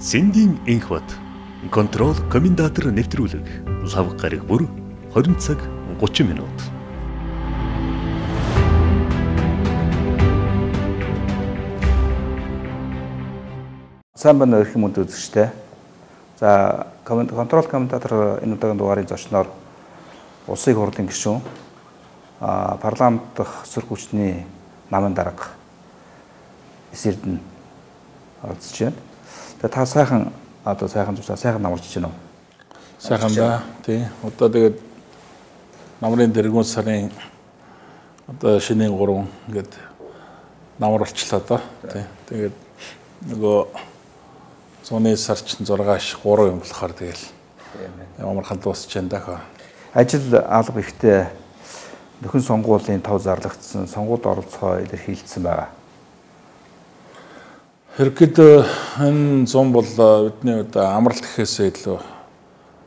С.Эрдэнэ контрол комментатор нэвтрүүлэг лав гараг бүр 20 цаг 30 минут. Сайн байна өрх юм үзэгчтэй. За контрол комментатор энэ удаагийн дугаарын зочноор улсын хурлын гишүүн парламент дахь сэтгүүлчний намын дарга С.Erdene оролцож байна. Тэгээ та сайхан намарч байна уу? Сайхан да. Тий. Одоо тэгээд намрын дэргүүн сарын одоо шинийн 3 ингээд намар болчлаа доо. Тий. Тэгээд нөгөө зуны сар чинь 6-3 юм болохоор тэгэл ямархан дуусч байна даа. Ажил алба ихтэй нөхөн сонгуулийн тав зарлагдсан, сонгуульд оролцохоо илэрхийлсэн байгаа. Хэрхэд энэ зам бол бидний амралт гэхээсээ илүү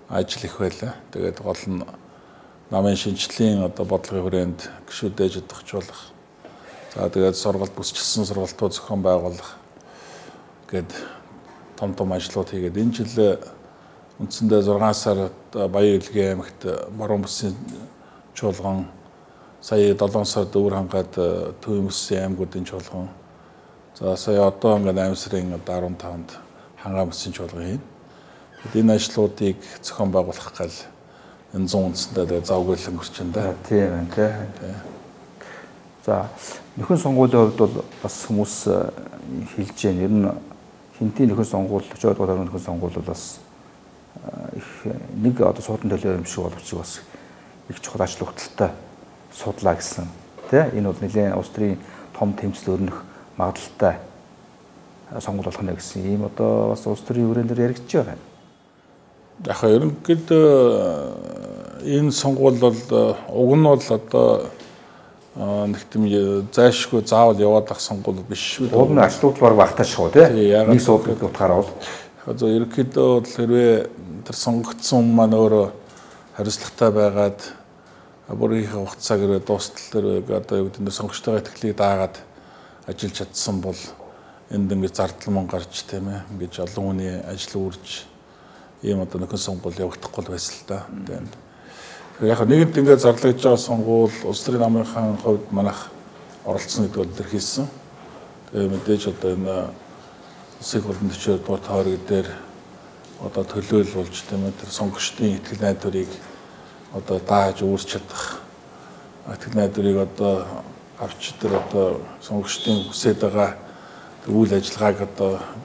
ажил их байлаа. Тэгээд гол нь намын шинжлэлийн бодлогын хүрээнд гишүүдээж өгчүүлэх. За тэгээд сургалт бүсчилсэн сургалтууд зохион байгуулах гээд том ажлууд хийгээд энэ жил үндсэндээ 6 сар Баян Илгийн аймагт баруун бүсийн чуулган, сая 7 сард өвөр хангаад Төвийн бүсийн аймагуудын чуулган, за сая одоо ингээд 8 сарын 15-нд хангаан бүсийн чуулган хийн. Энэ ажлуудыг зохион байгуулах гал энэ 100 үндсэндээ завгүйрлэн хүрч байна да. Тийм байна тий. За нөхөн сонгуулийн хувьд бол бас хүмүүс хэлж байна. Ер нь хинтийн нөхөн сонгуул 40 дугаар нөхөн сонгуул бол бас их нэг суудан төлөө юм шиг боловч бас их чухал ажил хөтөлтэй судлаа гэсэн тий. Энэ бол нэлээд улс төрийн том тэмцэл өрнөх магадaltaй сонгуул болох нэ гэсэн ийм бас улс төрийн хүрээнд яригдж байгаа юм. Яг ерөнхийдөө энэ сонгуул бол уг нь бол нэг тийм зайшгүй заавал яваад ах сонгуул биш шүү. Уг нь ажлууд баг багтаашгүй тий. Нэг суудлын утгаараа бол ерөнхийдөө бол хэрвээ тэр сонгогдсон маань өөрөө хариуцлагатай байгаад бүрийнхээ хугацааг ирээ дуустал одоо юу гэдэг нь сонгогчтойгоо итгэлийг даагаад ажиллаж чадсан бол энд ингээд зардал мөн гарч тийм ээ ингээд олон хүний ажил үрж ийм нөхөн сонгуул явагдахгүй байсан л да. Яг нэгэнт ингээд зарлагдж байгаа сонгуул улс төрийн намынхаа хувьд манайх оролцсон гэдэг бол илэрхийлсэн. Тэгээ мэдээж энэ улсын хурлын 40 дугаар тойрог дээр төлөөлөл болж тийм ээ тэр сонгогчдын итгэл найдварыг дааж үүсч чадах итгэл найдварыг авч тэр сонгогчдын хүсэж байгаа үйл ажиллагааг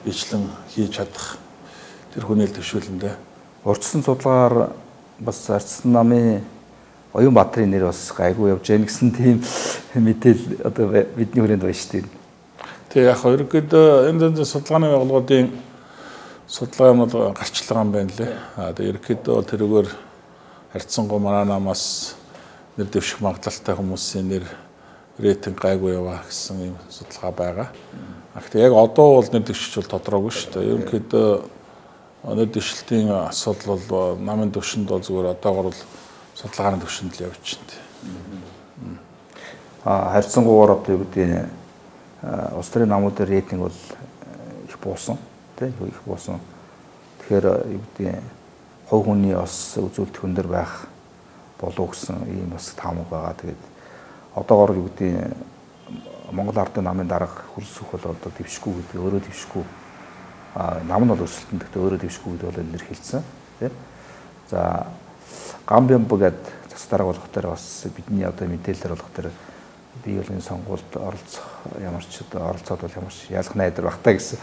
бичлэн хийж чадах тэр хүнээл төвшүүлэндээ урьдчилан судалгаар бас Ардчилсан намын Оюун Баатрын нэр бас гайгүй явж гэн гэсэн тийм мэдээлэл бидний хүрээнд байна шүү дээ. Тэг яг ерөнхийдөө энэ судалгааны байгууллагуудын судалгаа юм бол гарчлага юм байна лээ. Тэг ерөнхийдөө тэрүүгээр харьцангуй манай намаас нэр дэвших магадлалтай хүмүүсийн нэр рейтинг гайгүй яваа гэсэн юм судалгаа байгаа. Гэхдээ яг одоо бол нэр дэвшиж бол тодорхойгүй шүү дээ. Ерөнхийдөө нэр дэвшилтийн асуудал бол намын төвшөнд бол зүгээр одоогор бол судалгааны төвшөнд л явж байна. Харьцангуйгаар юу гэдэг улс төрийн намуудын рейтинг бол их буусан тий их буусан. Тэгэхээр юу гэдэг хувь хүний бас үзүүлэлт өндөр байх болов гэсэн ийм бас таамаг байгаа. Тэгээд одоогор юу гэдэг Монгол ардын намын дарга хөрсөх бол дэвшгүй гэдэг өөрөө дэвшгүй нам нь бол өрсөлдөнд гэхдээ өөрөө дэвшгүй гэдэг бол илэрхийлсэн тий. За Гамбиан бүгд засаг дарга болох дээр бас бидний мэдээлэлээр болох дээр би бол энэ сонгуульд оролцох оролцоод бол ямарч ялах найдар багтаа гэсэн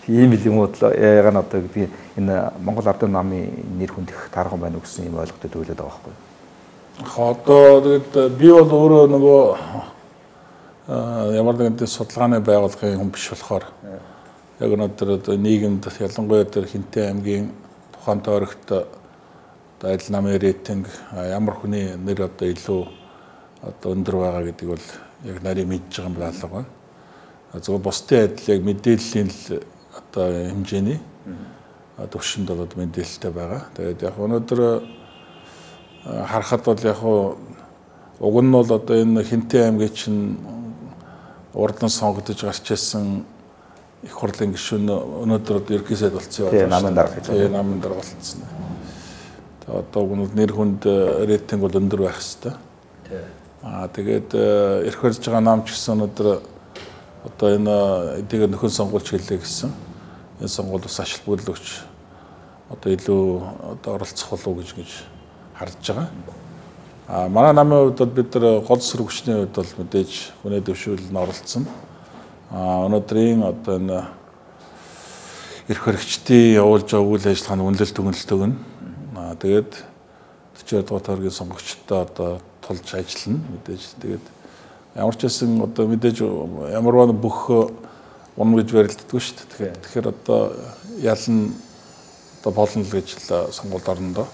ийм юм уу яагаад гэдэг энэ Монгол ардын намын нэр хүндэх тарган байна уу гэсэн ийм ойлголтод төвлөд байгаа байхгүй. Одоо тэгээд би бол өөрөө нөгөө ямар нэгэн судалгааны байгууллагын хүн биш болохоор яг өнөөдөр нийгэмд ялангуяа тэр Хинтээ аймгийн тухайн тойрогт адил намын рейтинг ямар хүний нэр илүү өндөр байгаа гэдэг бол яг нарийн мэдж байгаа юм байна алга. Зөвхөн бусдын адил яг мэдээллийн хэмжээний төвшөнд бол мэдээлэлтэй байгаа. Тэгээд яг өнөөдөр харахад бол яг уг нь бол энэ Хинтээ аймгийн чинь урдан сонгогдож гарч ирсэн их хурлын гишүүн өнөөдөр ерөнхий сайд болсон байна. Намын дарга гэж. Тийм намын дарга болсон. Одоо гүн нэр хүнд рейтинг бол өндөр байх хэвээр. Тэгээд эрх барьж байгаа нам ч гэсэн өнөөдөр одоо энэ эдгээр нөхөн сонгуульч хэлээ гэсэн. Энэ сонгуул бас ашиг бүлэгч одоо илүү одоо оролцох болов гэж харж байгаа. Манай намын хувьд бид нар гол сүрэг хүчний хувьд бол мэдээж хүний дэвшүүлэлд оролцсон. Өнөөдрийн одоо энэ эрх баригчдын явуулж байгаа үйл ажиллагааны үнэлэлт төгөлөлт өгнө. Тэгээд 40 дугаар тойргийн сонгогчдод одоо тулж ажиллана мэдээж. Тэгээд ямар ч байсан одоо мэдээж ямарваа бүх унах гэж барилддаг шүү дээ. Тэгэхээр одоо ялна одоо болно л гэж л сонгуульд орно доо.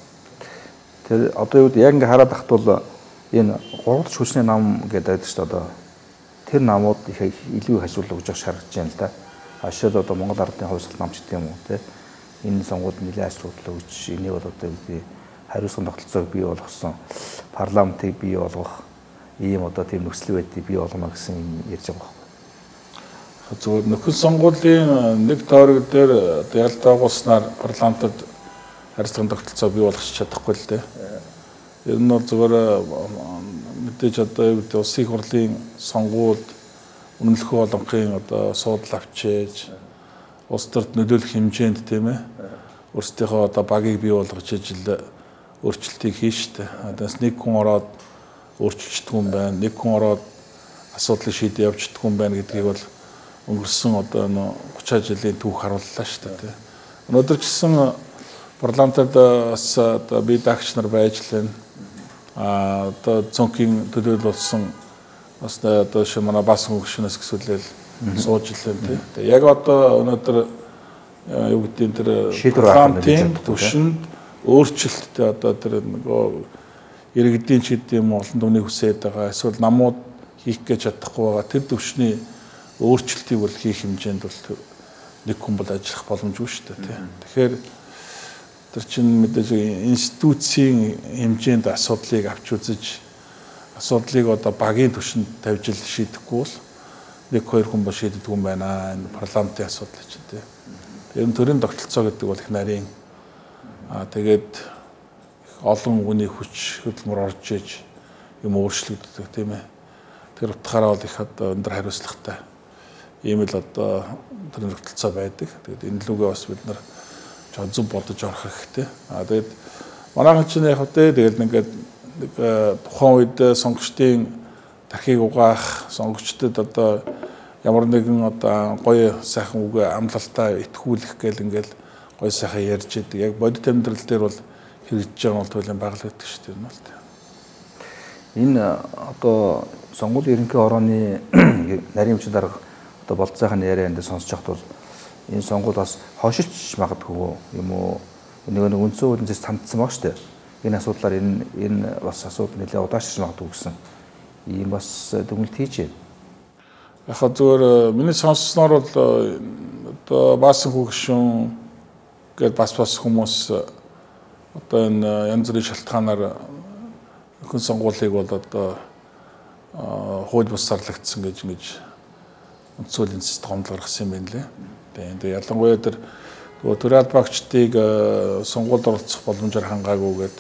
Тэр одоо юу яг ингээ хараад ахт бол энэ гурвалж хүчний нам гэдэг байдаг шүү дээ. Одоо тэр намууд их илүү хажуулах гэж шаардлага байна л да. Ашаад одоо Монгол ардын хувьсгал намч гэдэг юм уу те. Энэ сонгуульд нэлээд ажлуудлаа гэж энийг бол одоо үгүй хариуцсан тогтолцоог бий болгосон парламентыг бий болгох ийм одоо тийм нөхцөл байдлыг бий болгоно гэсэн ярьж байгаа байхгүй. Зөвхөн нөхөн сонгуулийн нэг тойрог дээр одоо ялтаа агуулснаар парламентод харилцааны тогтолцоо бий болгох чадахгүй л дээ. Ер нь бол зөвхөн мэдээж одоо юу гэдэг улсын хурлын сонгуульд үнэлэхүй болгохын одоо суудлал авчиж улс төрд нөлөөлөх хэмжээнд тийм ээ өөрсдийнхөө одоо багийг бий болгож ижил өөрчлөлтийг хийн штэ. Адаас нэг хүн ороод өөрчилчихдэг юм байна. Нэг хүн ороод асуудлыг шийдэж явчихдаг юм байна гэдгийг бол өнгөрсөн одоо 30 жилийн түүх харууллаа штэ тий. Өнөөдөр ч гэсэн парламентод бас одоо бие даагч нар байж лэн одоо цонхийн төлөөлөл болсон бас одоо шинэ манай бас хөнгөшнөөс гисүүлэл сууж илэн тий. Тэгээ яг одоо өнөөдөр юу гэдэг энэ тэр парламентын түвшинд өөрчлөлттэй одоо тэр нөгөө иргэдийн ч гэдэг юм олон түмний хүсээд байгаа эсвэл намууд хийх гэж чадахгүй байгаа тэр түвшний өөрчлөлтийг бол хийх хэмжээнд бол нэг хүн бол ажиллах боломжгүй шүү дээ тий. Тэгэхээр тэр чинь мэдээж институцийн хэмжээнд асуудлыг авч үзэж асуудлыг одоо багийн түвшинд тавьж ил шийдэхгүй бол нэг хоёр хүн бол шийддэг юм байна. Энэ парламентын асуудал чинь тий. Тэр төрийн тогтолцоо гэдэг бол их нарийн тэгээд олон хүний хүч хөдөлмөр орж иж юм өөрчлөгддөг тийм ээ. Тэр утгаараа бол их одоо өндөр хариуцлагатай ийм л одоо төрийн тогтолцоо байдаг. Тэгээд энэ лүгээ бас бид нар зөв бодож орох хэрэгтэй. Тэгээд манайхан чинь яг хөтэ тэгээд ингээд тухайн үед сонгогчдын тархийг угаах, сонгогчдод одоо ямар нэгэн одоо гоё сайхан үг амлалтаа итгүүлэх гэл ингээл гоё сайхан ярьж идэг. Яг бодит амьдрал дээр бол хэрэгжиж байгаа бол туйлын байгал гэдэг шүү дээ юм л дээ. Энэ одоо сонгуулийн ерөнхий орооны нарийн хүчин дарга одоо болцоохон ярианд сонсож байхад бол энэ сонгуул бас хошилж магадгүй юм уу? Нэг үндсэн хуулийн зэс тандсан баг шүү дээ. Энэ асуудлаар энэ бас асуудал нэлээд удаашрч магадгүй гэсэн ийм бас дүгнэлт хийж байна. Яг зөвөр миний сонссноор бол одоо баасан хөгшин гээд бас хүмүүс одоо энэ янз бүрийн шалтгаанаар хүн сонгуулийг бол одоо хууль бус зарлагдсан гэж ингэж үндсүүлийн систем гаргасан юм байна лээ. Тэгээд ялангуяа тэр төрийн албаагчдыг сонгуульд оролцох боломжоор хангаагүйгээд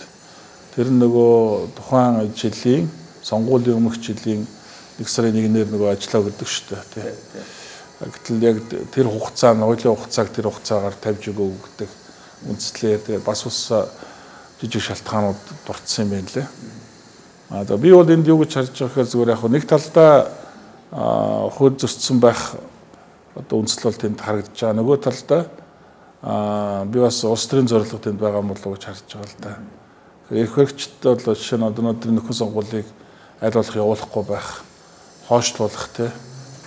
тэр нөгөө тухайн жилийн сонгуулийн өмнөх жилийн 1 сарын 1-ээр нөгөө ажиллаа өгдөг шүү дээ. Гэтэл яг тэр хугацаа ноёлын хугацааг тэр хугацаагаар тавьж өгөө гэдэг үндслээр тэгээд бас ус жижиг шалтгаанууд дурдсан юм байна лээ. Одоо би бол энд юу гэж харж байгаа гэхээр зүгээр яг нэг талдаа хууль зөрчсөн байх одоо үндсэл бол тэнд харагдаж байгаа. Нөгөө талдаа би бас улс төрийн зорилго тэнд байгаа юм болов уу гэж харж байгаа л да. Эрх баригчдад бол жишээ нь өнөөдөр нөхөн сонгуулийг аль болох явуулахгүй байх, хойшлуулах те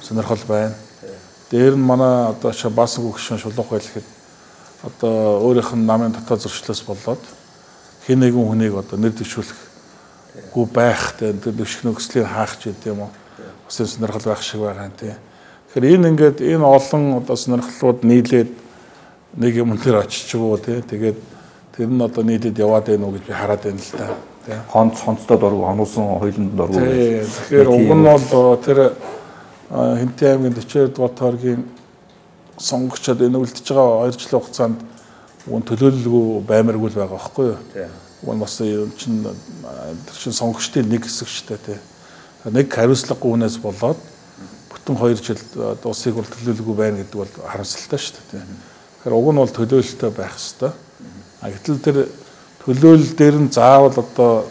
сонирхол байна. Дээр нь манай одоо баасан хөгшин шулуух байлгэхэд одоо өөрийнх нь намын дотоод зөрчлөөс болоод хэн нэгэн хүнийг одоо нэр дэвшүүлэхгүй байх те дэвших нөхцөлийг хаах ч гэдэг юм уу. Бас сонирхол байх шиг байгаа юм те. Тэгэхээр энэ ингээд энэ олон одоо сонирхлууд нийлээд нэг юм дээр очичгүй те тэгээд тэр нь одоо нийлээд яваад байна уу гэж би хараад байна л да. Хонцтой дургу онуулсан хоёуланд дургу. Тэгэхээр уг нь бол тэр Хинтээ аймгийн 40 дугаар тойргийн сонгогчдод энэ үлдэж байгаа 2 жилийн хугацаанд уг төлөөлөлгүй баймаргүй л байгаа байхгүй юу? Уг нь бас чинь сонгогчдын нэг хэсэг шүү дээ тий. Нэг хариуцлагагүй хүнээс болоод бүтэн 2 жил улсыг бол төлөөлөлгүй байна гэдэг бол харамсалтай шүү дээ тий. Тэгэхээр уг нь бол төлөөлөлтөй байх хэрэгтэй. Гэтэл тэр төлөөлөл дээр нь заавал одоо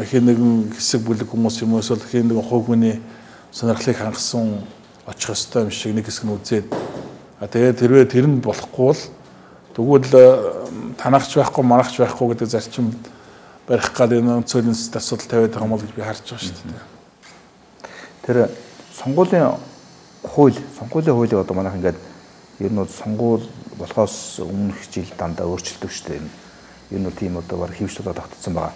хин нэгэн хэсэг бүлэг хүмүүс юм эсвэл хин нэгэн хувь хүний сонирхлыг хангасан очих ёстой юм шиг нэг хэсэг нь үзээд тэгээд тэрвээ тэр нь болохгүй бол тэгвэл танахч байхгүй манахч байхгүй гэдэг зарчим барих гал энэ онцгойн асуудал тавиад байгаа юм бол гэж би харж байгаа шүү дээ. Тэр сонгуулийн хуулийг одоо манайх ингээд ер нь бол сонгуул болохоос өмнөх жил дандаа өөрчлөлтөв шүү дээ. Ер нь тийм одоо баг хөвч болоод тогтцсон байгаа.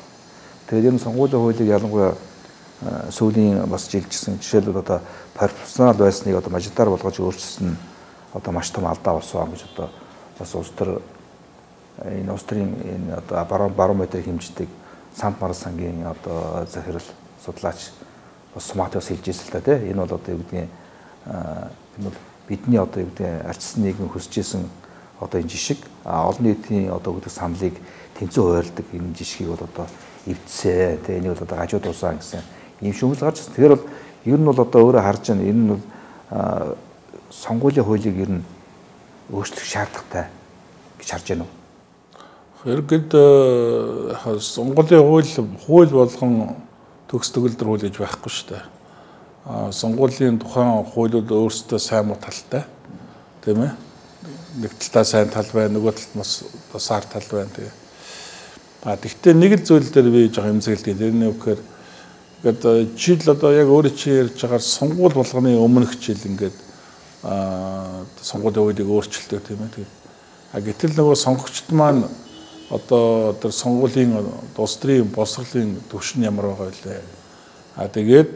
Тэгээд ер нь сонгуулийн хуулийг ялангуяа сүүлийн бас жилжсэн жишээлбэл одоо профессионал байсныг одоо мажитар болгож өөрчилсөн одоо маш том алдаа болсон гэж одоо бас улс төр энэ улс төрийн энэ одоо барометр хэмждэг Сант Марс сангийн одоо захирал судлаач бас Суматаас хэлж ирсэн л да тий. Энэ бол одоо юу гэдгийг энэ бол бидний одоо юу гэдэг ардчилсан нийгэм хүсэж исэн одоо энэ жишг олон нийтийн одоо гэдэг саналыг тэнцүү хуурладаг энэ жишгийг бол одоо эвдсээ тий. Энийг бол одоо гажуу дуусаа гэсэн ийм шүүмэл гарч ирсэн. Тэгэхээр бол ер нь бол одоо өөрөө харж байна. Энэ нь бол сонгуулийн хуулийг ер нь өөрчлөх шаардлагатай гэж харж байна уу? Хэрэгэд сонгуулийн хууль болгон төгс төгөлдөр хууль гэж байхгүй шүү дээ. Сонгуулийн тухайн хуулиуд өөрсдөө сайн муу талтай тийм ээ. Нэг талдаа сайн тал байна, нөгөө талд бас сар тал байна тийм. Тэгвэл нэг л зүйл дээр би жоо эмзэглэдэг. Тэр нь юу гэхээр ингээд жил одоо яг өөрөө чи ярьж байгаа сонгуул болгоны өмнөх жил ингээд сонгуулийн хуулийг өөрчилдөг тийм ээ. Гэтэл нөгөө сонгогчд маань одоо тэр сонгуулийн улс төрийн боловсролын түвшин ямар байгаа вэ?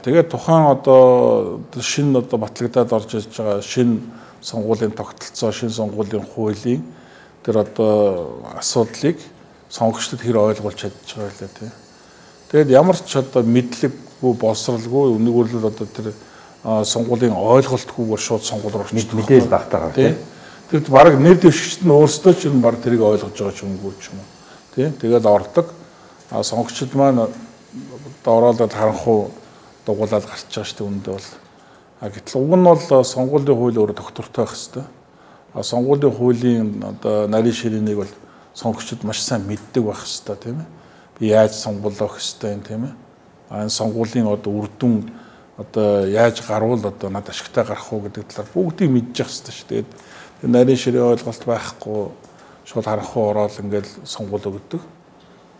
Тэгээд тухайн одоо шинэ одоо батлагдаад орж ирж байгаа шинэ сонгуулийн тогтолцоо, шинэ сонгуулийн хуулийн тэр одоо асуудлыг сонгогчдод хэр ойлгуулж чадж байгаа вэ тийм. Тэгээд ямар ч одоо мэдлэггүй, боловсралгүй нэгүрэл одоо тэр сонгуулийн ойлголтгүйгээр шууд сонгуул руу орчих мэдээл багтаагаа тийм. Тэр баг нэр дэвшигчд нь өөрсдөө ч баг тэрийг ойлгож байгаа ч юмгүй ч юм уу. Тийм. Тэгээд ордог. Сонгогчд маань ороод харанхуу дугуулаад гарч байгаа шүү дээ үүндээ бол. Гэтэл уг нь бол сонгуулийн хууль өөрөө доктортой байх хэрэгтэй. Сонгуулийн хуулийн одоо нарийн ширээнийг бол сонгогчд маш сайн мэддэг байх хэрэгтэй тийм ээ. Би яаж сонгуулах хэрэгтэй юм тийм ээ. Энэ сонгуулийн одоо үр дүн одоо яаж гарвал одоо над ашигтай гарах уу гэдэг талаар бүгдийг мэдчих хэрэгтэй шүү дээ. Нарийн ширээ ойлголт байхгүй шууд харанхуу ороод ингээл сонгуул өгдөг.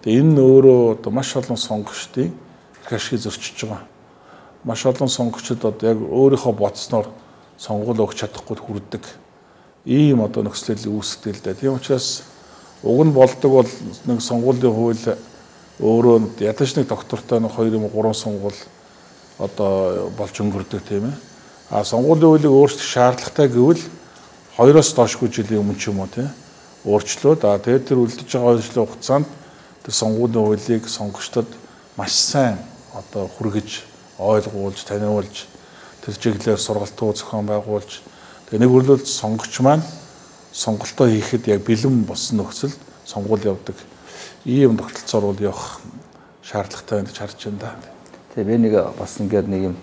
Тэгээ энэ өөрөө одоо маш олон сонгогчдын их ашиг зөрчиж байгаа. Маш олон сонгогчдод одоо яг өөрийнхөө бодсноор сонгуул өгч чадахгүй хүрдэг. Ийм одоо нөхцөл үүсдэг л дээ. Тийм учраас уг нь болдог бол нэг сонгуулийн хууль өөрөө ядаж нэг доктортой нэг 2 юм 3 сонгуул одоо болж өнгөрдөг тийм ээ. Сонгуулийн хуулийг өөрчлөх шаардлагатай гэвэл 2-оос доошгүй жилийн өмнө ч юм уу тийм өөрчлөөд тэгээд тэр үлдэж байгаа 2 жилийн хугацаанд тэр сонгуулийн хуулийг сонгогчдод маш сайн одоо хүргэж ойлгуулж таниулж тэр чиглэлээр сургалтууд зохион байгуулж тэгээд нэг өрлөлт сонгогч маань сонголтоо хийхэд яг бэлэн болсон нөхцөлд сонгуул явдаг ийм тогтолцоор бол явах шаардлагатай байна гэж харж байна да. Тэгээ би нэг бас ингээд нэг юм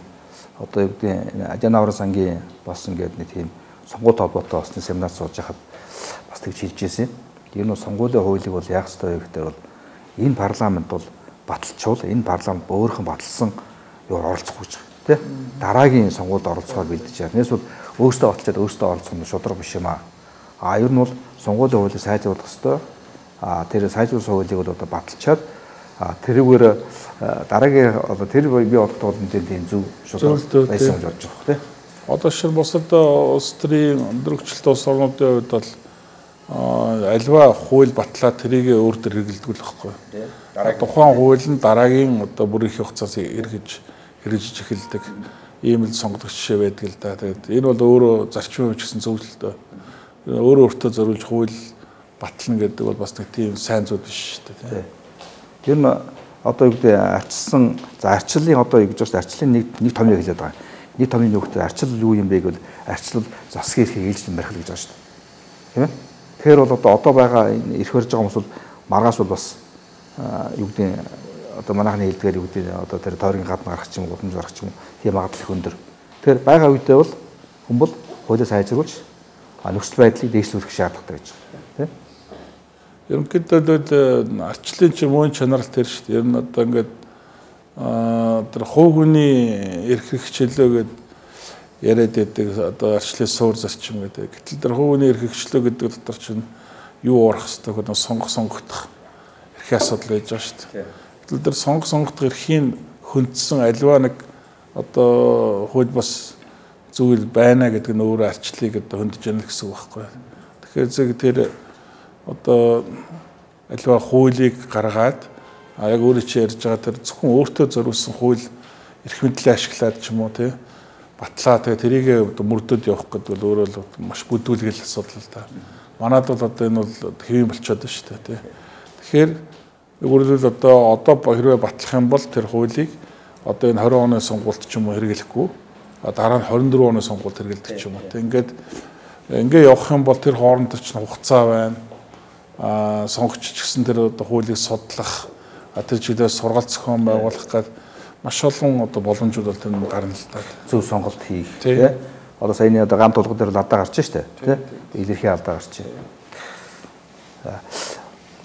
одоо юу гэдэг Ажаанавар сангийн бас ингээд нэг тийм сонгуул толботой осны семинар сууж байхад бас тэгж хэлж ирсэн. Тэр нь сонгуулийн хуулийг бол яах ёстой вэ гэхээр бол энэ парламент бол баталчвал энэ парламент өөрхөн баталсан юу оролцох гэж тий. Дараагийн сонгуульд оролцохоор бэлдэж байгаа. Нэгээс бол өөртөө баталчаад өөртөө оролцох нь шудраг биш юм аа. Ер нь бол сонгуулийн хуулийг сайжруулах ёстой. Тэр сайжруулсан хуулийг бол одоо баталчаад тэрүүгээр дараагийн одоо тэр би боддог бол энэ зөв шудраг байсан гэж бодож байгаа тий. Одоо шил бусад улс төрийн өндөрөгчлөлт улс орнуудын хувьд бол альва хууль батлаад тэрийг өөр төр хэрэгэлдэг л байхгүй. Тухайн хууль нь дараагийн одоо бүр их хугацаас хэрэгжиж эхэлдэг. Ийм л сонгогдох жишээ байдаг л да. Тэгээд энэ бол өөрөө зарчмын хувьд гэсэн зөвлөлтөө. Өөрөө өөртөө зориулж хууль батлна гэдэг бол бас нэг тийм сайн зүйл биш шүү дээ. Тэр нь одоо юу гэдэг ардчилсан за ардчлалын одоо юу гэж байна арчлалын нэг томьёо хэлээд байгаа. нийт томны нөхдөд арчил юу юм бэ гэвэл арчил засгийн эрхийг ээлжлэн барих л гэж байгаа шүү дээ. Тийм ээ. Тэгэхээр бол одоо байгаа ирэх барьж байгаа хүмүүс бол маргааш бол бас юу гэдэг одоо манайхны хэлдгээр юу гэдэг одоо тэр тойргийн гадна гарах ч юм уу, гудамж гарах ч юм уу тийм магадлал их өндөр. Тэгэхээр байгаа үедээ бол хүмүүс хуулиас сайжруулж нөхцөл байдлыг дэвшлүүлэх шаардлагатай гэж байна. Тийм. Ерөнхийдөө арчлалын ч мөн чанарт тэр шүү дээ. Ер нь одоо ингээд тэр хувь хүний эрх хчлөө гэдэг яриад байдаг одоо арчлалын суур зарчим гэдэг. Гэтэл тэр хувь хүний эрх хчлөө гэдэг дотор чинь юу орох хэвээр хөө сонгогдох эрхийн асуудал байж байгаа шүү дээ. Гэтэл тэр сонгогдох эрхийн хөндсөн альва нэг одоо хууль бас зүйл байна гэдэг нь өөрөө арчлалыг одоо хөндөж яана гэсэн үг байхгүй. Тэгэхээр зөв тэр одоо альва хуулийг гаргаад яг өөрөө чи ярьж байгаа тэр зөвхөн өөртөө зориулсан хууль эрх мэдлээ ашиглаад ч юм уу тий батлаа тэгээ тэрийг мөрдөд явах гэдэг бол өөрөө л маш бүдүүлгэл асуудал л да. Манайд бол одоо энэ бол хэвэн болчиход байна шүү дээ тий. Тэгэхээр өөрөлдөл одоо хэрвээ батлах юм бол тэр хуулийг одоо энэ 20 оны сонгуульд ч юм уу хэрэглэхгүй дараа нь 24 оны сонгуульд хэрэглэдэг ч юм уу тий. Ингээ явах юм бол тэр хооронд ч хугацаа байна. Сонгогч ч гэсэн тэр одоо хуулийг судлах тэр чиглэлээр сургалт зохион байгуулах гэдэг маш олон одоо боломжууд бол тэр гарна л та. Зөв сонголт хийх тий. Одоо саяны одоо гам тулгууд дээр алдаа гарч штэ тий. Илэрхий алдаа гарч.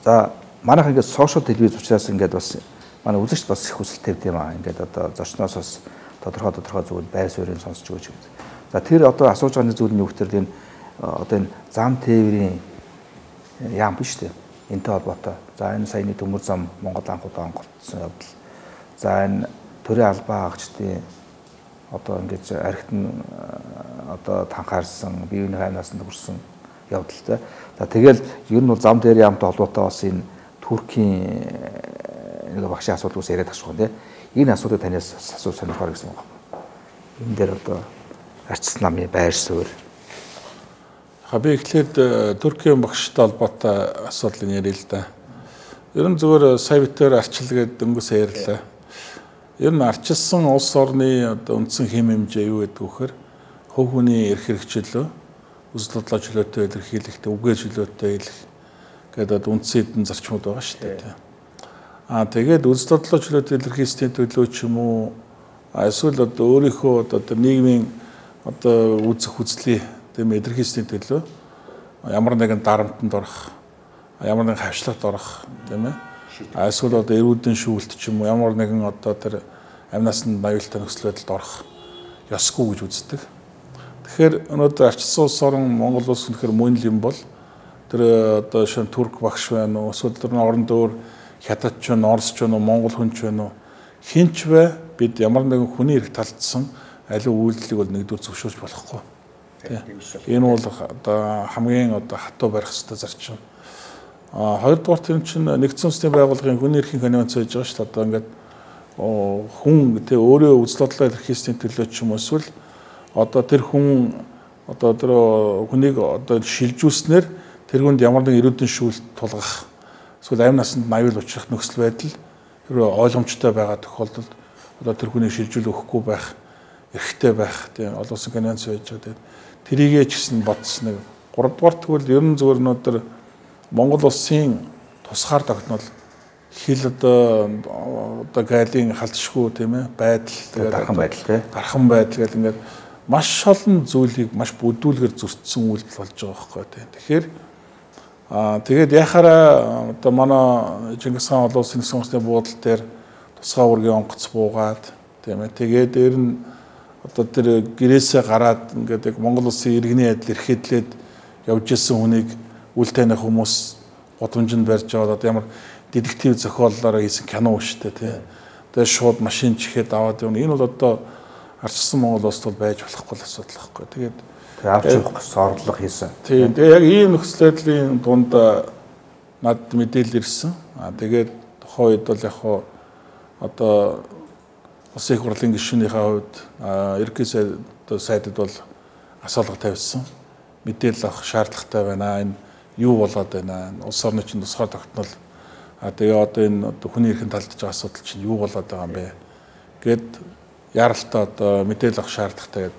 За манайх ингээд сошиал телевиз учраас ингээд бас манай үзэгч бас их хүсэлтэй тийм аа. Ингээд одоо зочноос бас тодорхой зүйл байр суурийг сонсч өгч. За тэр одоо асууж байгаа зүйл нь юу гэхээр энэ одоо энэ зам тээврийн яам биш үү? Энтэй холбоотой. За энэ саяны төмөр зам Монгол анхудаа онгоцсон явдал. За энэ төрийн албаа хаагчдын одоо ингэж архитн одоо танхаарсан биеийн хаймнаас төгөрсөн явдалтай. За тэгэл ер нь бол зам дээр яамтай холбоотой бас энэ Туркийн нэг багшийн асуудал ус яриад тахшгүй тийм. Энэ асуудыг танаас асууж сонирхоор гэсэн юм байна. Энэ дээр одоо арчилсан намын байр суурь. Би эхлээд Туркийн багштай холбоотой асуудлыг ярил л да. Ер нь зөвхөн сая битээр арчил гэдэг дөнгөс ярьлаа. Ер нь арчилсан улс орны одоо үндсэн хэм хэмжээ юу гэдэг вөхөр хувь хүний эрх хэрэгчлөө үзэл бодлоо чөлөөтэй илэрхийлэхдээ үгээ чөлөөтэй илэх гэдэг үндсэн эдэн зарчмууд байгаа шүү дээ. Тэгээд үзэл бодлоо чөлөөтэй илэрхийлсний төлөө ч юм уу эсвэл одоо өөрийнхөө одоо нийгмийн одоо үзэх үзлий тийм илэрхийлсний төлөө ямар нэгэн дарамтанд орох, ямар нэгэн хавчлагт орох тийм ээ. Эсвэл одоо эрүүдэн шүүлт ч юм уу ямар нэгэн одоо тэр амнасанд аюултай нөхцөл байдалд орох ёсгүй гэж үздэг. Тэгэхээр өнөөдөр арчилсан улс орн Монгол улс үнэхээр мөн л юм бол тэр одоо шинэ турк багш байна уу, эсвэл тэр орон дөөр хятадч байна, оросч байна уу, монгол хүн ч байна уу, хинч бай бид ямар нэгэн хүний эрх талдсан аливаа үйлдэлийг бол нэгдүгээр зөвшөөрч болохгүй. Энэ бол одоо хамгийн одоо хатуу барих хэрэгтэй зарчим. Хоёрдугаар тэр чинь нэгдсэн улсын байгууллагын хүний эрхийн конвенц байж байгаа шүү дээ. Одоо ингээд хүн тэ өөрөө үзэл бодлоо илэрхийлсний төлөө ч юм уу эсвэл одоо тэр хүн одоо тэр хүнийг одоо шилжүүлснээр тэр хүнд ямар нэгэн эрүүдэн шүүлт тулгах эсвэл амь насанд аюул учрах нөхцөл байдал тэр ойлгомжтой байгаа тохиолдолд одоо тэр хүнийг шилжүүл өгөхгүй байх эрхтэй байх тийм олон улсын конвенц байж байгаа. Тэрийгээ ч гэсэн бодсон нэг 3 дугаар тэгвэл ер нь зөвөр өнөөдөр Монгол улсын тусгаар тогтнол хил одоо гайлын халдшгүй тийм ээ байдал тэгээд дархан байдал гэл ингээд маш олон зүйлийг маш бүдүүлгээр зөрчсөн үйлдэл болж байгаа байхгүй тийм. Тэгэхээр тэгээд яхаараа одоо манай Чингис хаан олон улсын нэгэн улсны буудал дээр тусгай үргийн онгоц буугаад тийм ээ. Тэгээд дээр нь одоо тэр гэрээсээ гараад ингээд яг Монгол улсын иргэний адил эрхэдлээд явж исэн хүнийг үл таних хүмүүс гудамжинд барьж аваад одоо ямар детектив зохиоллоор хийсэн кино шүү дээ тий. Тэгээд шууд машин чихээд аваад явна. Энэ бол одоо арчилсан Монгол улсд бол байж болохгүй асуудал байхгүй. Тэгээд авч явах гэсэн орлого хийсэн. Тийм. Тэгээд яг ийм нөхцөл байдлын дунд над мэдээлэл ирсэн. Тэгээд тухайн үед бол яг хоо одоо Улсын их хурлын гишүүнийхээ хувьд ерөнхий сайдд бол асуулга тавьсан. Мэдээлэл авах шаардлагатай байна. Энэ юу болоод байна? Улс орны чинь тусгай тогтнол тэгээ одоо энэ хүний эрхийн талдж байгаа асуудал чинь юу болоод байгаа юм бэ? Гэд яралтай одоо мэдээлэл авах шаардлагатай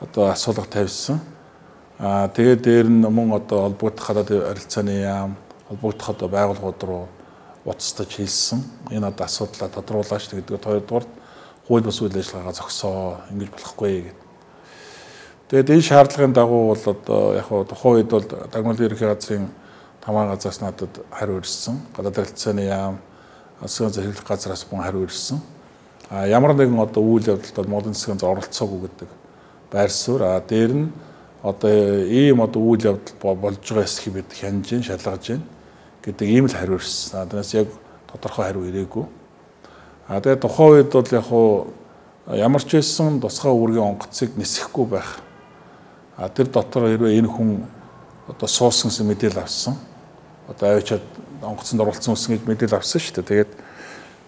одоо асуулга тавьсан. Тэгээд дээр нь мөн одоо холбогдох гадаад харилцааны яам, холбогдох одоо байгууллагууд руу уцтаж хэлсэн. Энэ одоо асуудлаа тодруулаач гэдэг. Хоёрдугаар хууль бус үйл ажиллагаагаа зогсоо, ингэж болохгүй гэдэг. Тэгээд энэ шаардлагын дагуу бол одоо яг тухайн үед бол Дагмал ерөнхий газрын тамаа газраас надад хариу ирсэн. Гадаад харилцааны яам, засгийн захирал газраас мөн хариу ирсэн. Ямар нэгэн одоо үйл явдалд Монголын засгийн оролцоогүй гэдэг байр суурь. Дээр нь одоо ийм одоо үйл явдал болж байгаа эсхийг бид хянаж гин, шалгаж гин гэдэг ийм л хариу ирсэн. Тэрнээс яг тодорхой хариу ирээгүй. Тэгээд тухайн үед бол яг ямар ч байсан тусгай үүргийн онгоцыг нисэхгүй байх. Тэр дотор хэрвээ энэ хүн одоо суусан гэсэн мэдээлэл авсан. Одоо авчиад онгоцонд оролцсон гэсэн гэж мэдээлэл авсан шүү дээ. Тэгээд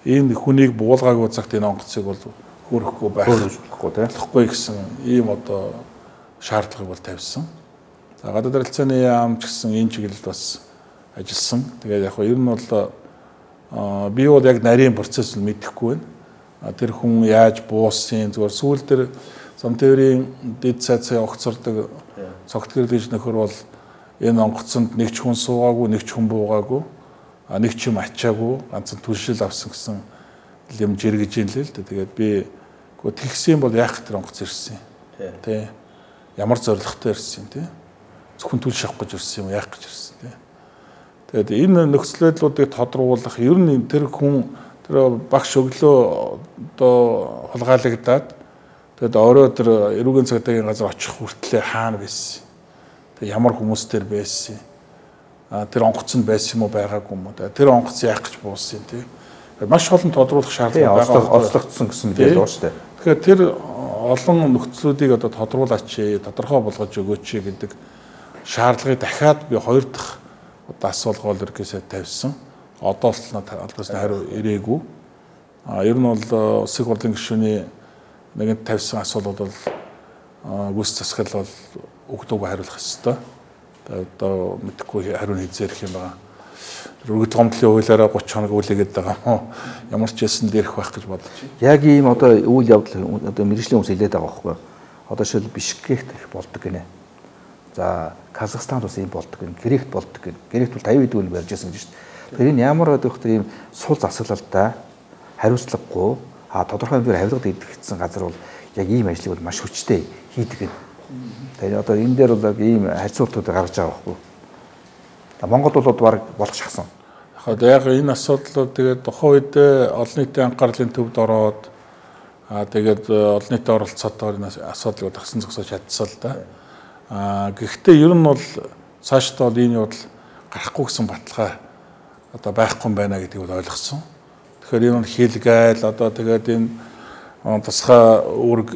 энэ хүнийг буулгаагүй цагт энэ онгоцыг бол хөрөхгүй байх болохгүй гэсэн ийм одоо шаардлагыг бол тавьсан. За гадаад харилцааны яам ч гэсэн энэ чиглэлд бас ажилласан. Тэгээд яг ер нь бол би бол яг нарийн процесс нь мэдэхгүй байна. Тэр хүн яаж буусан зүгээр сүүл дээр зам тээврийн дэд цайцаа огцордог цогт гэрэлж нөхөр бол энэ онгоцонд нэг ч хүн суугаагүй, нэг ч хүн буугаагүй, нэг ч юм ачаагүй, ганцхан түлшил авсан гэсэн юм жиргэж ин л дээ. Тэгээд би тэгсэн бол яах тэр онгоц ирсэн юм. Тэ. Ямар зоригтой ирсэн тий. Зөвхөн түлш авах гэж ирсэн юм, яах гэж ирсэн тий. Тэгээд энэ нөхцөл байдлуудыг тодруулах ер нь тэр хүн тэр багш өглөө одоо хулгайлагдаад тэгээд орой тэр эрүүгийн цагдаагийн газар очих хүртлээр хаана байсан. Тэгээд ямар хүмүүс төр байсан. Тэр онгоцонд байсан юм уу байгаагүй юм уу. Тэр онгоц яах гэж буусан тий. Маш олон тодруулах шаардлага байгаа. Ослогдсон гэсэн мэдээлэл байна шүү дээ. Тэгэхээр тэр олон нөхцлүүдийг одоо тодруулаач, тодорхой болгож өгөөч гэдэг шаардлагыг дахиад би хоёр дахь одоо асуулгал ерөөсөө тавьсан. Одоо л албаас хариу ирээгүй. Ер нь бол улсын хурлын гишүүний нэгэн тавьсан асуулт бол гүйс засгал бол өгдөггүй хариулах ёстой. Одоо мэдхгүй хариу хийзэрх юм байна. Рүүг томдлын хуулиараа 30 хоног үлээгээд байгаа юм. Ямар ч ясн дээрх байх гэж бодож байна. Яг ийм одоо үйл явдал одоо мэргэжлийн хүмүүс хэлээд байгаа байхгүй. Одоо шил Бишкект их болдог гинэ. За Казахстанд бас ийм болдог гинэ. Грект болдог гинэ. Грект бол 50 хэдэн үйл барьж байсан гэж шүү дээ. Тэгэхээр энэ ямар одоо их ийм сул засаглалтай хариуцлагагүй тодорхой хэмжээр хавилгад идэгдсэн газар бол яг ийм ажлыг бол маш хүчтэй хийдэг гинэ. Тэгэхээр одоо энэ дээр бол ийм харьцуултууд гаргаж байгаа байхгүй. Монгол бол баг болох шахсан. Яг энэ асуудлууд тэгээд тухайн үед олон нийтийн анхаарлын төвд ороод тэгээд олон нийтийн оролцоотойгоор энэ асуудлыг тагсан зогсоож чадсан л да. Гэхдээ ер нь бол цаашдаа бол энэ явдал гарахгүй гэсэн баталгаа одоо байхгүй юм байна гэдгийг бол ойлгосон. Тэгэхээр энэ хэлгээл одоо тэгээд энэ тусгай үүрэг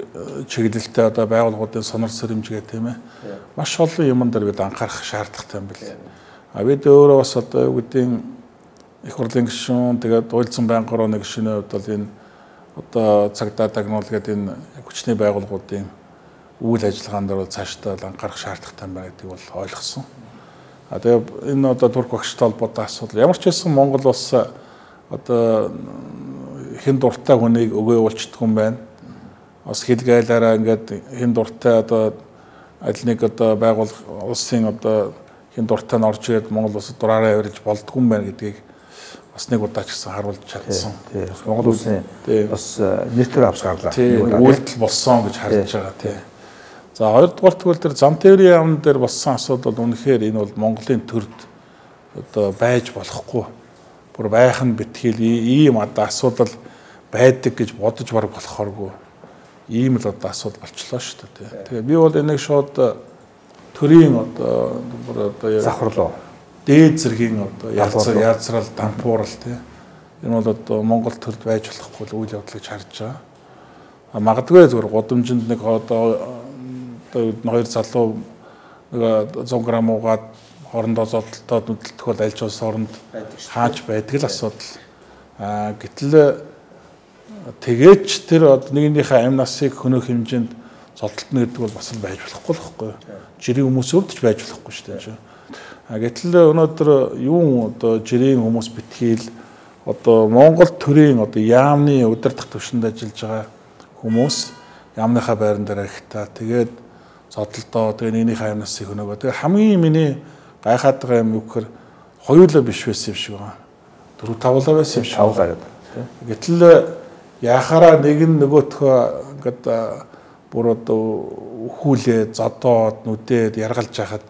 чиглэлтэй одоо байгууллагуудын сонор сэрэмжгээ тийм ээ. Маш олон юмн дээр бид анхаарах шаардлагатай юм бэл. Бид өөрөө бас одоо юу гэдгийг их хурлын гишүүн тэгээд уйлдсан байнгын хорооны гишүүний хувьд бол энэ одоо цагдаа дагнуул гэдэг энэ хүчний байгууллагуудын үйл ажиллагаанд бол цаашдаа анхаарах шаардлагатай байна гэдгийг бол ойлгосон. Тэгээд энэ одоо турк багштай холбоотой асуудал ямар ч байсан Монгол улс одоо хэн дуртай хүнийг өгөө уулчдаг юм байна. Бас хэлгээлаараа ингээд хэн дуртай одоо аль нэг одоо байгууллага улсын одоо хэн дуртай нь орж ирээд Монгол улсад дураараа явж болдгүй юм байна гэдгийг бас нэг удаа ч гэсэн харуулж чадсан. Монгол улсын бас нэртэр авч гарлаа. Үйлдэл болсон гэж харж байгаа тий. За хоёрдугаар тэгвэл тэр зам тээврийн яамн дээр болсон асуудал бол үнэхээр энэ бол Монголын төрд одоо байж болохгүй. Бүр байх нь битгийл ийм одоо асуудал байдаг гэж бодож бараг болохооргүй. Ийм л одоо асуудал болчлоо шүү дээ тий. Тэгээ би бол энийг шууд төрийн одоо завхарлоо дээд зэргийн одоо яалцрал дампуурал тий. Энэ бол одоо Монгол төрд байж болохгүй үйл явдлыг харж байгаа. Магадгүй зөвхөн гудамжинд нэг одоо хоёр залуу нэг 100 г уугаад хоорондоо зодтолтоод нүдэлдэх бол аль ч улс хооронд хааж байдаг л асуудал. Гэтэл тэгээч тэр нэгнийхээ амь насыг хөнөөх хэмжээнд зодтолтно гэдэг бол бас л байж болохгүй л байхгүй. Жирийн хүмүүс өвдөж байж болохгүй шүү дээ. Гэтэл өнөөдөр юу одоо жирийн хүмүүс битгийл одоо Монгол төрийн одоо яамны удирдах түвшинд ажиллаж байгаа хүмүүс ямныхаа байран дээр ихтаа тэгээд зодолдоо тэгээд нэгнийхээ амнаас хөнөөгөө. Тэгээд хамгийн миний гайхаад байгаа юм юу гэхээр хоёулаа биш байсан юм шиг байна. 4 5 байсан юм шиг. Тавлаа гэдэг. Гэтэл яхаараа нэг нь нөгөөтхөө ингээд бүр одоо өхүүлээ, зодоод, нүдээд яргалж яхад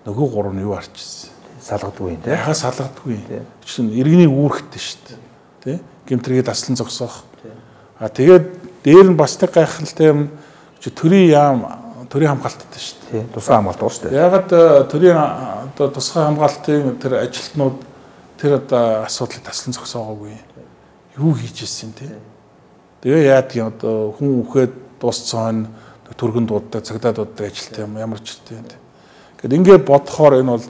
нөгөө 3 нь юу арчижсэн. Салгадгүй юм тий. Яхаа салгадгүй. Чинь иргэний үүрэгтэй шүү дээ. Тэ? Гэмтрийгээ таслан зогсоох. А тэгээд дээр нь бас тэг гайхалтай юм төрийн хамгаалттай шүү дээ. Тий. Тусгай хамгаалт уу шүү дээ. Ягаад төрийн одоо тусгай хамгаалтын тэр ажилтнууд тэр одоо асуудлыг таслан зогсоогоогүй. Юу хийж ирсэн тий. Тэгээ яадгийн одоо хүн үхээд дуусцсан төргөн дууддаг, цагдаа дууддаг ажилттай юм ямар ч тийм. Гэт ингээд бодохоор энэ бол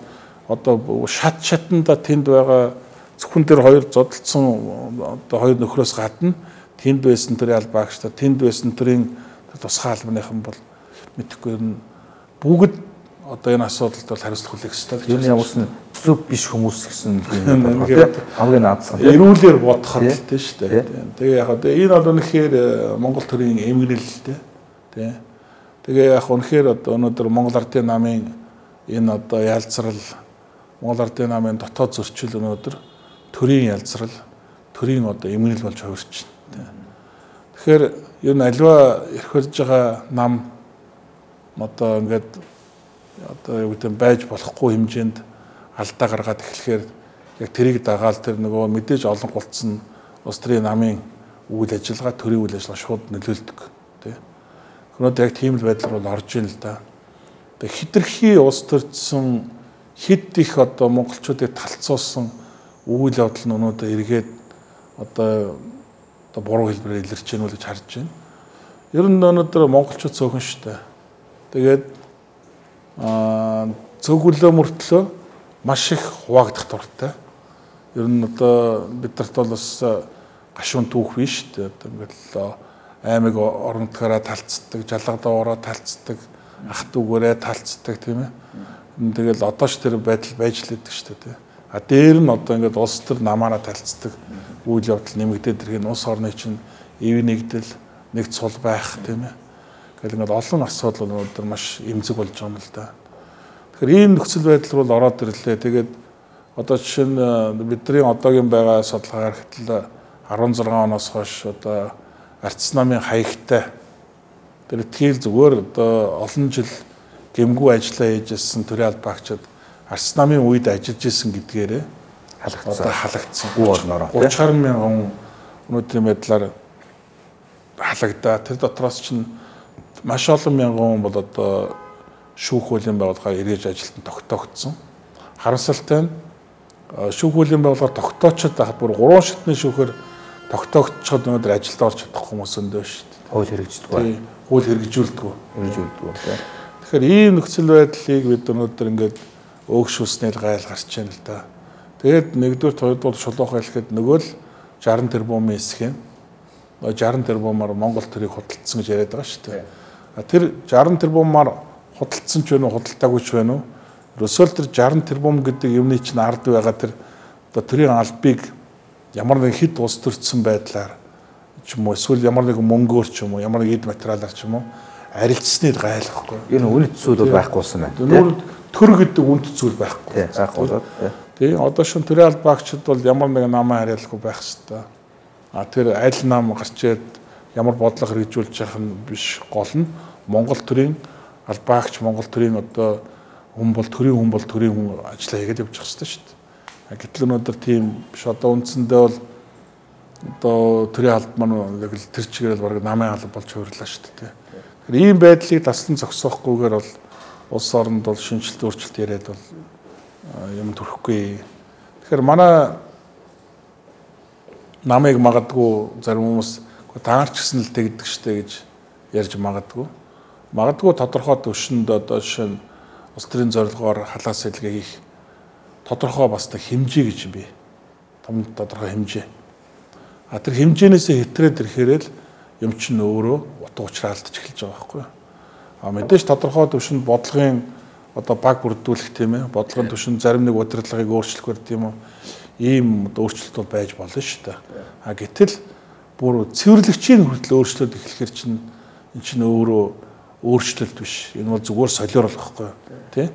одоо шатанда тэнд байгаа зөвхөн тэр хоёр зодолцсон одоо хоёр нөхрөөс гадна тэнд байсан тэр албаагчдаа тэнд байсан тэрийн тусгай албаныхан бол мэдхгүй юм бүгд одоо энэ асуудалд бол хариуцлага хүлээх ёстой. Ер нь ямарс нь зөв биш хүмүүс гэсэн хамгийн наадсан. Эрүүлэр бодоход л тийм шүү дээ. Тэгээ яг энэ бол үнэхээр Монгол төрийн эмгэнэлтэй тий. Тэгээ яг үнэхээр одоо өнөөдөр Монгол Ардын намын энэ одоо ялцрал Монгол Ардын намын дотоод зөрчил өнөөдөр төрийн ялцрал төрийн одоо эмгэнэл болж хувирч байна. Тэгэхээр ер нь альва ирэх болж байгаа нам одоо ингээд одоо юу гэдэг байж болохгүй хэмжээнд алдаа гаргаад эхлэхээр яг тэрийг дагаал тэр нөгөө мэдээж олон голцсон улс төрийн намын үйл ажиллагаа төрийн үйл ажиллагаа шууд нөлөөлдөг тий. Өнөөдөр яг тийм л байдал бол орж ийн л да. Тэгээ хитрхи улс төрсөн хэд их одоо монголчуудыг талцуулсан үйл явдал нь өнөөдөр эргээд одоо буруу хэлбэрээр илэрч гэнэ үү гэж харж байна. Ер нь өнөөдөр монголчууд цөөхөн шүү дээ. Тэгээд цөөхөлөө мөртлөө маш их хуваагдах дуртай. Ер нь одоо бидэрт бол бас гашуун түүх биш шүү дээ. Одоо ингээл аймаг орнотгаараа талцдаг, жалгадаа талцдаг, ах дүүгээрээ талцдаг тийм ээ. Тэгэл одоо ч тэр байдал байж л идэг шүү дээ. А дээр нь одоо ингээд улс төр намаараа талцдаг үйл явдал нэмэгдээд ирэх нь улс орны чинь эв нэгдэл нэг цул байх тийм ээ. Тэгэл ингээд олон асуудал өнөөдөр маш эмзэг болж байгаа юм л да. Тэгэхээр ийм нөхцөл байдал бол ороод ирлээ. Тэгээд одоо жишээ нь бидний одоогийн байгаа судалгаагаар хэтэл 16 оноос хойш одоо Ардчилсан намын хаягтай тэр итгэл зүгээр одоо олон жил гэмгүй ажиллаа хийжсэн төрийн албаагчид Ардчилсан намын үед ажиллаж исэн гэдгээрээ халагдсан. 30 гаруй мянган өнөөдрийн байдлаар халагдаа. Тэр дотроос чинь маш олон мянган хүн бол одоо шүүх хуулийн байгууллагаар эргэж ажилтан тогтоогдсон. Харамсалтай нь шүүх хуулийн байгууллагаар тогтоочод байхад бүр 3 шатны шүүхээр тогтоогдчиход өнөөдөр ажилд орж чадах хүмүүс өндөө шүү дээ. Хууль хэрэгждэггүй. Хууль хэрэгжүүлдэг. Тэгэхээр ийм нөхцөл байдлыг бид өнөөдөр ингээд өөгшүүлснээр гайл гарч байна л да. Тэгээд нэгдүгээр хоёрдугаар шулуухан хэлэхэд нөгөө л 60 тэрбумын эсэх юм. 60 тэрбумаар Монгол төрийг худалдсан гэж яриад байгаа шүү дээ. Тэр 60 тэрбумаар худалдсан ч вэ, худалдаагүй ч вэ нүү. Ерөөсөө тэр 60 тэрбум гэдэг юмны чинь ард байгаа тэр одоо төрийн албыг ямар нэг хэд ус төрсөн байдлаар ч юм уу эсвэл ямар нэг мөнгөөр ч юм уу ямар нэг эд материалаар ч юм уу арилжсныг гайлахгүй. Энэ үнэт зүйл бол байхгүйсэн байна. Нүүр төр гэдэг үнэт зүйл байхгүй. Байхгүй. Тийм одоо шин төрийн албаагчид бол ямар нэг намаа хариалахгүй байх хэвээр. А тэр аль нам гарчээд ямар бодлого хэрэгжүүлж явах нь биш гол нь Монгол төрийн албаагч Монгол төрийн одоо хүн бол төрийн хүн ажиллаа хийгээд явж байгаа шүү дээ. Гэтэл өнөөдөр тийм биш одоо үндсэндээ бол одоо төрийн алба маань яг л тэр чигээр л бараг намын алба болж хөврлөө шүү дээ. Тэгэхээр ийм байдлыг таслан зогсоохгүйгээр бол улс оронд бол шинжилт өөрчлөлт яриад бол юм төрөхгүй. Тэгэхээр манай намыг магадгүй зарим хүмүүс таарч гисэн л тэгдэг штэ гэж ярьж магадгүй. Магадгүй тодорхой төвшөнд одоо жишээ нь улс төрийн зорилгоор халаас илгээ хийх тодорхой бас нэг хэмжээ гэж бий. Том тодорхой хэмжээ. А тэр хэмжээнээсээ хэтрээд ирэхээр л юм чинь өөрөө утга учраа алдаж эхэлж байгаа байхгүй. А мэдээж тодорхой төвшөнд бодлогын одоо баг бүрдүүлэх тийм ээ. Бодлогын төвшөнд зарим нэг удирдлагыг өөрчлөх гэдэг юм уу. Ийм өөрчлөлт бол байж болно шүү дээ. А гэтэл бүр цэвэрлэгчийн хүртэл өөрчлөлт эхлэхэр чинь энэ чинь өөрөө өөрчлөлт биш. Энэ бол зүгээр солиор болохгүй тий.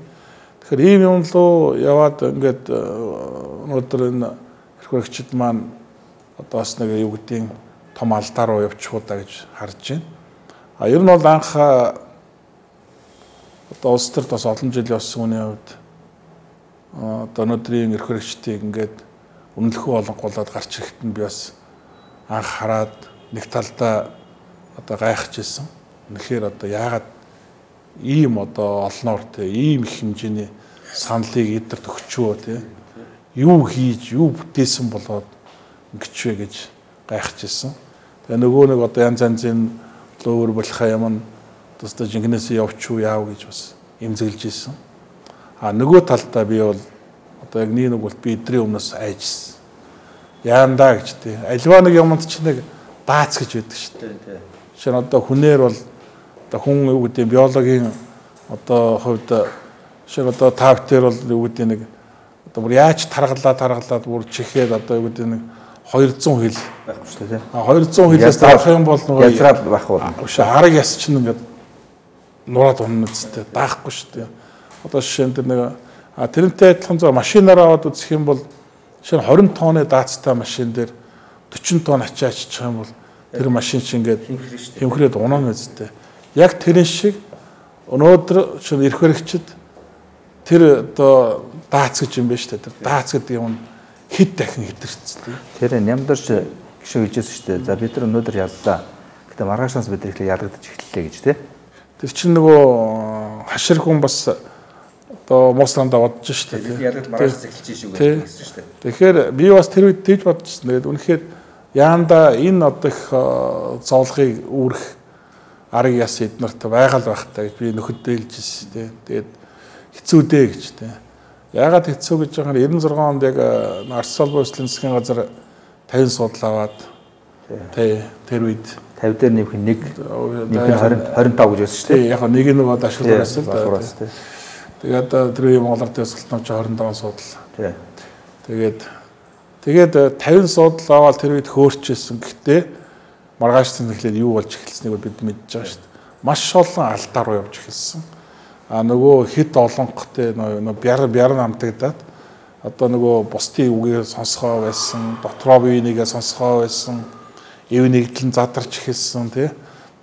Тэгэхээр ийм юм руу яваад ингээд өнөөдөр энэ эрх баригчид маань одоо бас нэг юу гэдгийг том алдаа руу явчихуу да гэж харж байна. А ер нь бол анх одоо улс төрд бас олон жил явсан үний хувьд одоо өнөөдрийн эрх баригчдыг ингээд үнэлэхүй олонгуулаад гарч ирэхэд нь би бас анх хараад нэг талдаа одоо гайхаж ирсэн. Үнэхээр одоо яагаад ийм одоо олноор те ийм их хэмжээний саналыг эдэрт өгчөө те юу хийж юу бүтээсэн болоод ингэж вэ гэж гайхаж ирсэн. Тэгээ нөгөө нэг одоо янз янзын лөөр болохаа юм тусдаа жингнээсээ явчих уу яав гэж бас эмзэглэж ирсэн. А нөгөө талдаа би бол одоо яг нэг бол би эдрийн өмнөөс айжсэн. Яандаа гэж тий. Альва нэг юмд ч нэг даац гэж байдаг шүү дээ. Жишээ нь одоо хүнээр бол одоо хүн юу гэдэг биологийн одоо хувьд жишээ нь одоо тавтер бол юу гэдэг нэг одоо бүр яаж таргалаад бүр чихээд одоо юу гэдэг нэг 200 хил байхгүй шүү дээ. 200 хилээс дарах юм бол нөгөө язраад байх болно. Араг яс чинь ингээд нураад унна үстэй даахгүй шүү дээ. Одоо жишээ нь тэр нэг тэрнтэй адилхан зөв машинаараа аваад үзэх юм бол жишээ нь 20 тонны даацтай машин дээр 40 тонн ачаа аччих юм бол тэр машин чинь ингээд хэмхрээд унаа үстэй. Яг тэрэн шиг өнөөдөр чинь эрх баригчид тэр одоо даац гэж юм байна шүү дээ. Тэр даац гэдэг юм хэд дахин хэтэрчтэй. Тэр нямдарч гişүү хэлжсэн шүү дээ. За бид нар өнөөдөр яллаа. Гэтэ маргаашнаас бид нар ихлэ ялгадаж эхэллээ гэж тий. Тэр чинь нөгөө хашир хүн бас одоо мусланда бодож шүү дээ. Ялгад маргааш эхэлж шүү гэж хэлсэн шүү дээ. Тэгэхээр би бас тэр үед тэгж бодчихсон. Тэгээд үнэхээр яанда энэ одоо их зовлогыг үүрэх арга яс эднэрт байгаал байхтаа гэж би нөхөдөө хэлжсэн тий. Тэгээд хэцүү дээ гэж тий. Яагаад хэцүү гэж байгаа нь 96 онд яг Ардчилсан холбоо эслийн засгийн газар 50 судал аваад тэр үед 50 дээр нэмэх нэг 25 гэж байсан шүү дээ. Яг нэг нь бод ашиглуулсан л да. Тэгээд тэр үеийн Монголын төсөлт навч 25 судал. Тэгээд 50 судал аваад тэр үед хөөрчсэн. Гэхдээ маргааш тэнхлээд юу болж эхэлснийг бид мэдж байгаа шүү дээ. Маш олон алдаа руу явж эхэлсэн. А нөгөө хэд олонготой нөгөө бяр намтагдаад одоо нөгөө бусдын үгээр сонсгоо байсан, дотроо биенийгээ сонсгоо байсан, эв нэгдлэн задарч эхэлсэн тий.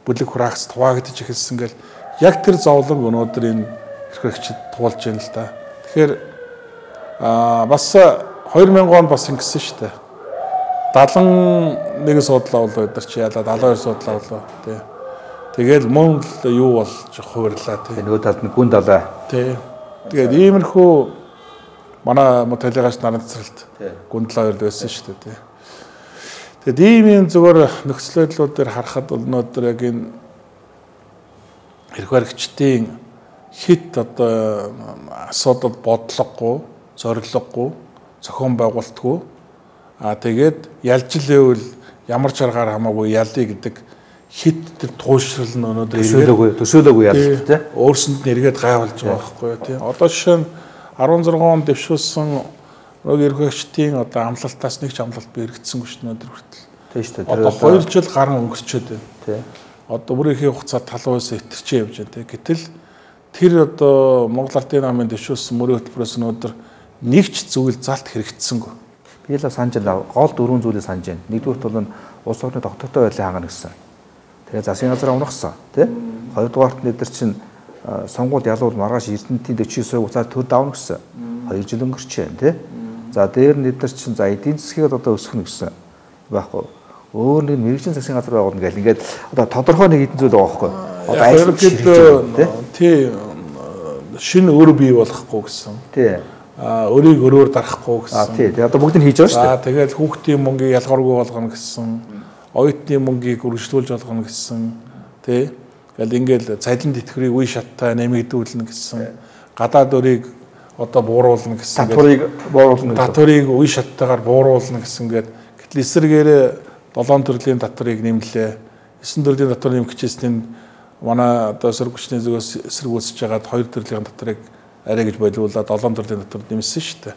Бүлэг хураагц туваагдж эхэлсэн гэл яг тэр зовлон өнөөдөр энэ эрх баригчид туулж байна л да. Тэгэхээр бас 2000 онд бас ингэсэн шүү дээ. 71 судлаа болоо өдөр чи ялаа 72 судлаа болоо тий. Тэгэл мөн л юу болж хувирлаа тий. Нөгөө талд нь гүн далаа. Тий. Тэгээд иймэрхүү манай талигаач нарын цэцэрлэлт гүн далаа байсан шүү дээ тий. Тэгэд ийм зүгээр нөхцөл байдлуудаар харахад бол өнөөдөр яг энэ эрх баригчдын хит одоо асуудал бодлогогүй, зорилгогүй, зохион байгуулалтгүй тэгээд ялж лээвэл ямар ч аргаар хамаагүй ялъя гэдэг хит тэр туушрал нь өнөөдөр төсөөлөөгүй ялалт тий. Өөрсөнд нь эргээд гайвалж байгаа байхгүй тий. Одоо жишээ нь 16 онд дэвшүүлсэн нөгөө эрх баригчдын одоо амлалтаас нэг ч амлалт би эргэцсэнгүй шүү дээ өнөөдөр хүртэл. Тий шүү дээ. Одоо 2 жил гарan өнгөрчөөд байна. Тий. Одоо бүр их хугацаа талуус итэрчээ явж байна тий. Гэтэл тэр одоо Монгол Ардын намын дэвшүүлсэн мөрийн хөтөлбөрөөс өнөөдөр нэг ч зүйл залт хэрэгжсэнгүй. Би л санаж байна. Гол дөрвөн зүйлийг санаж байна. Нэгдүгürt бол улс орны тогтвортой байдлыг хангана гэсэн. Тэгээ засгийн газар унахсан тий. Хоёрдугаарт нэдэр чинь сонгуульд ялуул маргааш Эрдэнэтийн 49% уцаар төр давна гэсэн. 2 жил өнгөрч байна тий. За дээр нэдэр чинь за эдийн засгийг одоо өсгөх гэсэн байхгүй. Өөр нэг мэрэгжлийн засгийн газар байгуулна гэл ингээд одоо тодорхой нэг эдийн зүйл байгаа байхгүй. Одоо айлт тий шинэ өр бий болохгүй гэсэн. Тий. Өрийг өрөөр дарахгүй гэсэн. Тий. Тэгээ одоо бүгдийг хийж байгаа шүү дээ. Тэгээд хүүхдийн мөнгийг ялгаргүй болгоно гэсэн. Оюутны мөнгийг үргэлжлүүлж болгоно гэсэн. Тий. Тэгэл ингээл цалин тэтгэврийг үе шаттай нэмэгдүүлнэ гэсэн. Гадаад өрийг одоо бууруулна гэсэн. Татварыг бууруулна. Татварыг үе шаттайгаар бууруулна гэсэн. Гэтэл эсрэгээрээ 7 төрлийн татварыг нэмлээ. 9 төрлийн татвар нэмэх гэжсэн манай одоо сөргөчний зүгээс эсрэг үүсэж байгаад 2 төрлийн татварыг арай гэж болиулаад 7 төрлийн татвар нэмсэн шүү дээ.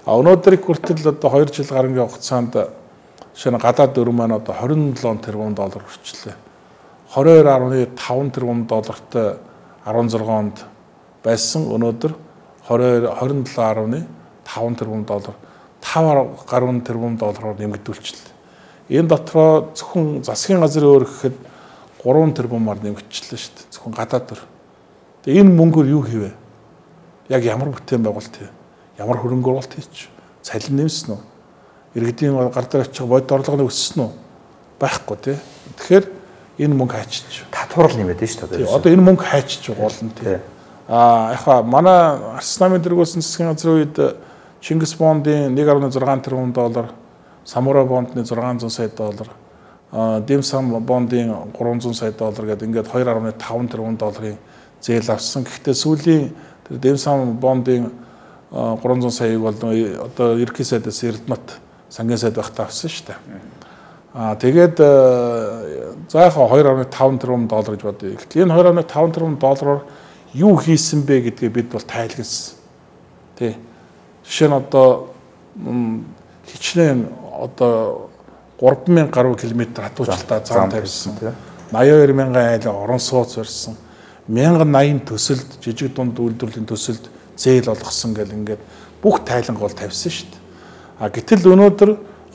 А өнөөдрийг хүртэл одоо 2 жил гарангийн хугацаанд жишээ нь гадаад дөрв маань одоо 27 тэрбум доллар хүрчлээ. 22.5 тэрбум доллартай 16 онд байсан өнөөдөр 27.5 тэрбум доллар 5 гаруй тэрбум доллараар нэмэгдүүлчихлээ. Энэ дотроо зөвхөн засгийн газрын өөр гэхэд 3 тэрбумаар нэмэгдчихлээ шүү дээ. Зөвхөн гадаад төр. Тэгээ энэ мөнгөөр юу хийвэ? Яг ямар бүтээн байгуулалт хийв? Ямар хөрөнгө оруулалт хийч? Цалин нэмсэн үү? Иргэдийн гар дээр очих бодит орлогыг өссөн үү? Байхгүй тий. Тэгэхээр энэ мөнгө хайчиж. Татварл нэмээд нь шүү дээ. Одоо энэ мөнгө хайчиж болно тий. Яг манай Арс намын дэргүүлсэн засгийн газрын үед Чингис бондын 1.6 тэрбум доллар, Самурай бондны 600 сая доллар, Дэмсам бондын 300 сая доллар гэдэг ингээд 2.5 тэрбум долларын зээл авсан. Гэхдээ сүүлийн тэр Дэмсам бондын 300 саяыг бол одоо ерхий сайдаас С.Эрдэнэт сангийн сайд байхдаа авсан шүү дээ. Тэгээд за яг 2.5 тэрбум доллар гэж бодъё. Гэтэл энэ 2.5 тэрбум доллараар юу хийсэн бэ гэдгээ бид бол тайлгнасан. Тэ. Жишээ нь одоо хичнээн одоо 3000 гаруй километр хатуучалтаа зам тавьсан. 82000 айл орон сууц барьсан. 1080 төсөлд жижиг дунд үйлдвэрлэлийн төсөлд зээл олгосон гэл ингээд бүх тайланг бол тавьсан шүү дээ. Гэтэл өнөөдөр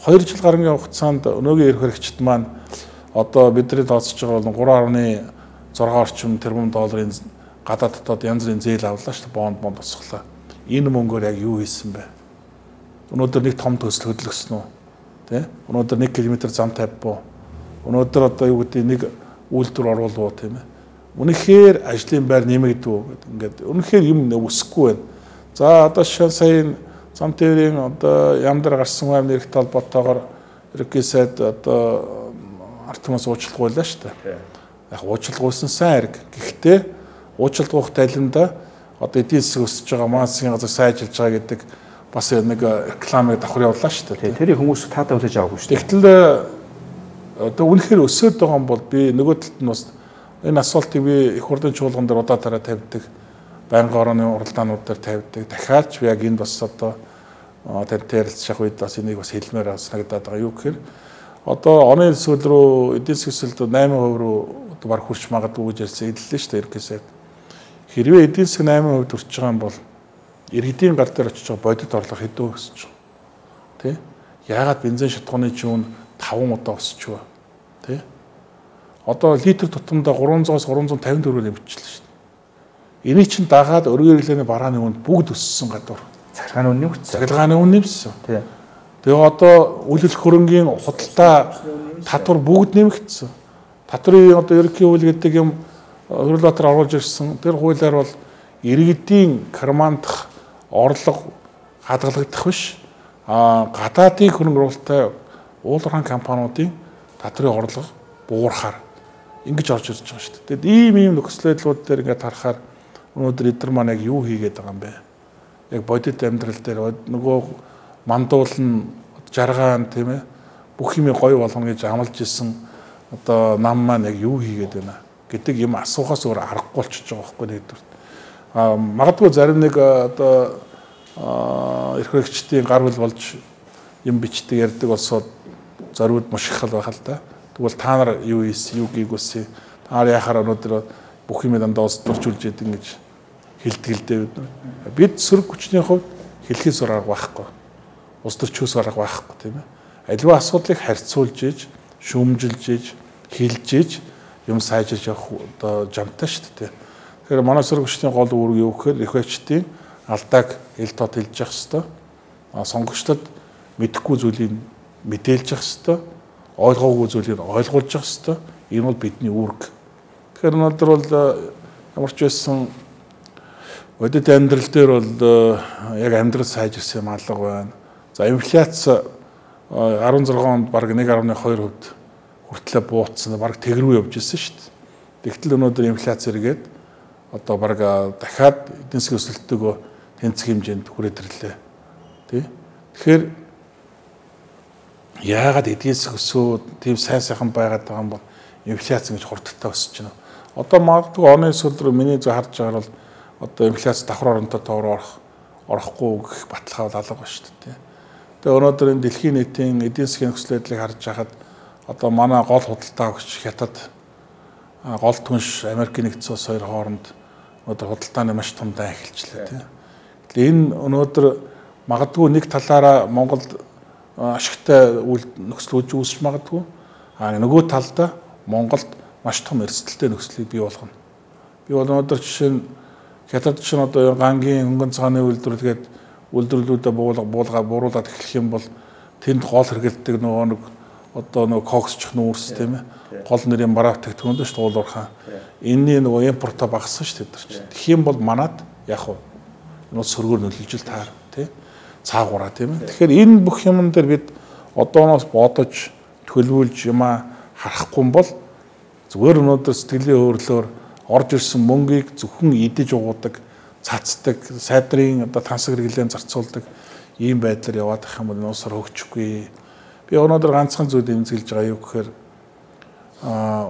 2 жил гарангийн хугацаанд өнөөгийн эрх хэрэгчид маань одоо бидний тооцож байгаа бол 3.6 орчим тэрбум долларын гадаад дотоод янз бүрийн зээл авлаа шүү дээ. Бонд босголоо. Энэ мөнгөөр яг юу хийсэн бэ? Өнөөдөр нэг том төсөл хөдөлгөсөн үү? Тэ? Өнөөдөр 1 км зам тавьбуу. Өнөөдөр одоо юу гэдэг нэг үйлдвэр оруулуу тийм ээ. Үнэхээр ажлын байр нэмэгдүү гэдэг ингээд үнэхээр юм өсөхгүй байна. За одоо сая зам тээврийн одоо ямдар гарсан байм нэрхт холбоотойгоор ерөнхий сайд одоо ард түмээс уучлалгууллаа шүү дээ. Яг уучлалгуулсан сайн хэрэг. Гэхдээ уучлалгуух тайланда одоо эдийн засаг өсөж байгаа МУСГЗ газар сайжилж байгаа гэдэг бас нэг рекламыг давхар явууллаа шүү дээ. Тэрийг хүмүүс таатаа хүлээж аваагүй шүү дээ. Тэгтэл одоо үнэхээр өсөд байгаа юм бол би нөгөө талд нь бас энэ асуултыг би их хурлын чуулган дээр удаа дараа тавьдаг, байнгын орооны уралдаанууд дээр тавьдаг. Дахиад ч яг энэ бас одоо тантай ярилцах үед бас энийг бас хэлмээр санагдаад байгаа. Юу гэхээр одоо оны сүүл рүү эдийн засгийн өсөлт 8% рүү баг хүрч магадгүй гэж ярьсан хэллээ шүү дээ ерхий сайд. Хэрвээ эдийн засаг 8% хүрч байгаа юм бол иргэдийн гар дээр очиж байгаа бодит орлого хэдэн өсөж байгаа. Тэ? Яагаад бензин шатхууны жүүн 5 удаа өсөж байгаа. Тэ? Одоо литр тутамдаа 300-аас 350 төгрөөр нэмчихлээ шүү дээ. Энийг чинь дагаад өргөн хэрэглээний барааны үнд бүгд өссөн гадуур. Цахилгааны үн нэмсэн. Цахилгааны үн нэмсэн. Тий. Тэгээ одоо үйл хөрөнгийн худалдаа татвар бүгд нэмэгдсэн. Татврын одоо ерөнхий хууль гэдэг юм Хөрөлбаатар оруулж ирсэн. Тэр хуулиар бол иргэдийн кармандах орлого хадгалагдах биш. Гадаадын хөрөнгө оруулалттай уулуурхайн компаниудын татврын орлого буурахаар ингэж орж ирж байгаа шүү дээ. Тэгээд ийм нөхцөл байдлууд дээр ингээд харахаар өнөөдөр эдгээр маань яг юу хийгээд байгаа юм бэ? Яг бодит амьдрал дээр нөгөө мандуулна, жаргаан тийм ээ бүх юм гоё болгоно гэж амлаж исэн одоо нам маань яг юу хийгээд байна гэдэг юм асуухаас өөр аргагүй болчихж байгаа байхгүй нэгдүгээр. Магадгүй зарим нэг одоо эрх хэрэгчдийн гар хөл болж юм бичдэг ярьдаг болсоо зориуд маш их хал байх л да. Тэгвэл та нар юу хийсэн, юу гээгүй, та нар яхаар өнөөдөр бүх юм дандаа дуржуулж яадаг гэж хэлдэг л дээ. Бид сөрөг хүчний хувьд хэлхээс арга байхгүй. Ус төрчөөс арга байхгүй тийм ээ. Аливаа асуудлыг харьцуулж иж, шүүмжилж иж, хэлж иж юм сайжирч явах одоо жамтай шүү дээ. Тэгэхээр манай сөрөг хүчний гол үүрэг юу гэхээр эрх хэрэгчдийн алдааг ил тод хэлж явах хэрэгтэй. Сонгогчдод мэдэхгүй зүйлийг мэдээлж явах хэрэгтэй. Ойлгоогүй зүйлийг ойлгуулж явах хэрэгтэй. Энэ бол бидний үүрэг. Тэгэхээр өнөөдөр бол ямар ч байсан бодит амьдрал дээр бол яг амьдрал сайжирсан юм алга байна. За инфляц 16 онд бараг 1.2% хүртлээр буутсан, бараг тэг рүү явж ирсэн шүү дээ. Тэгтэл өнөөдөр инфляц эргээд одоо бараг дахиад эдийн засгийн өсөлтөөгөө тэнцэх хэмжээнд хүрээд ирлээ. Тэ? Тэгэхээр яагаад эдийн засаг өсөөд тийм сайн сайхан байгаад байгаа юм бол инфляц гэж хурдтай өсөж байна. Одоо магадгүй оны сүүл рүү миний зөв харж байгаа бол одоо инфляц давхар оронтой товроо орохгүй гэх баталгаа бол алга ба шүү дээ. Тэгээ өнөөдөр энэ дэлхийн нийтийн эдийн засгийн нөхцөл байдлыг харж байхад одоо манай гол худалдаа өгч Хятад, гол түнш Америкийн нэгдсэн улс хоёр хооронд өнөөдөр худалдааны маш том дай эхэлчлээ тийм. Тэгэхээр энэ өнөөдөр магадгүй нэг талаараа Монголд ашигтай нөхцөл үүсч магадгүй. Нөгөө талдаа Монголд маш том эрсдэлтэй нөхцөлийг бий болгоно. Би бол өнөөдөр жишээ нь Хятад чинь одоо гангийн хөнгөн цагааны үйлдвэрлэгээд үйлдвэрлэлүүдээ бууруулаад эхлэх юм бол тэнд гол хэрэгэлдэг нөгөө нэг коксчих нүүрс тийм ээ. Гол нэрийн бараа бүтээгдэхүүн шүү дээ уулуурхаан. Энэний нөгөө импортоо багассан шүү дээ. Тэгэх юм бол манад яг уу энэ сөргөөр нөлөөлж таар тийм цаагаараа тийм ээ. Тэгэхээр энэ бүх юмн дээр бид одооноос бодож төлөвлөж юмаа харахгүй бол зүгээр өнөөдөр сэтгэлийн өөрлөөр орж ирсэн мөнгийг зөвхөн идэж уудаг, цацдаг, сайдрын одоо тансаг хэрэглэн зарцуулдаг ийм байдлаар яваад ах юм бол уусаар хөгжихгүй. Би өнөөдөр ганцхан зүйл эмзэглэж байгаа юу гэхээр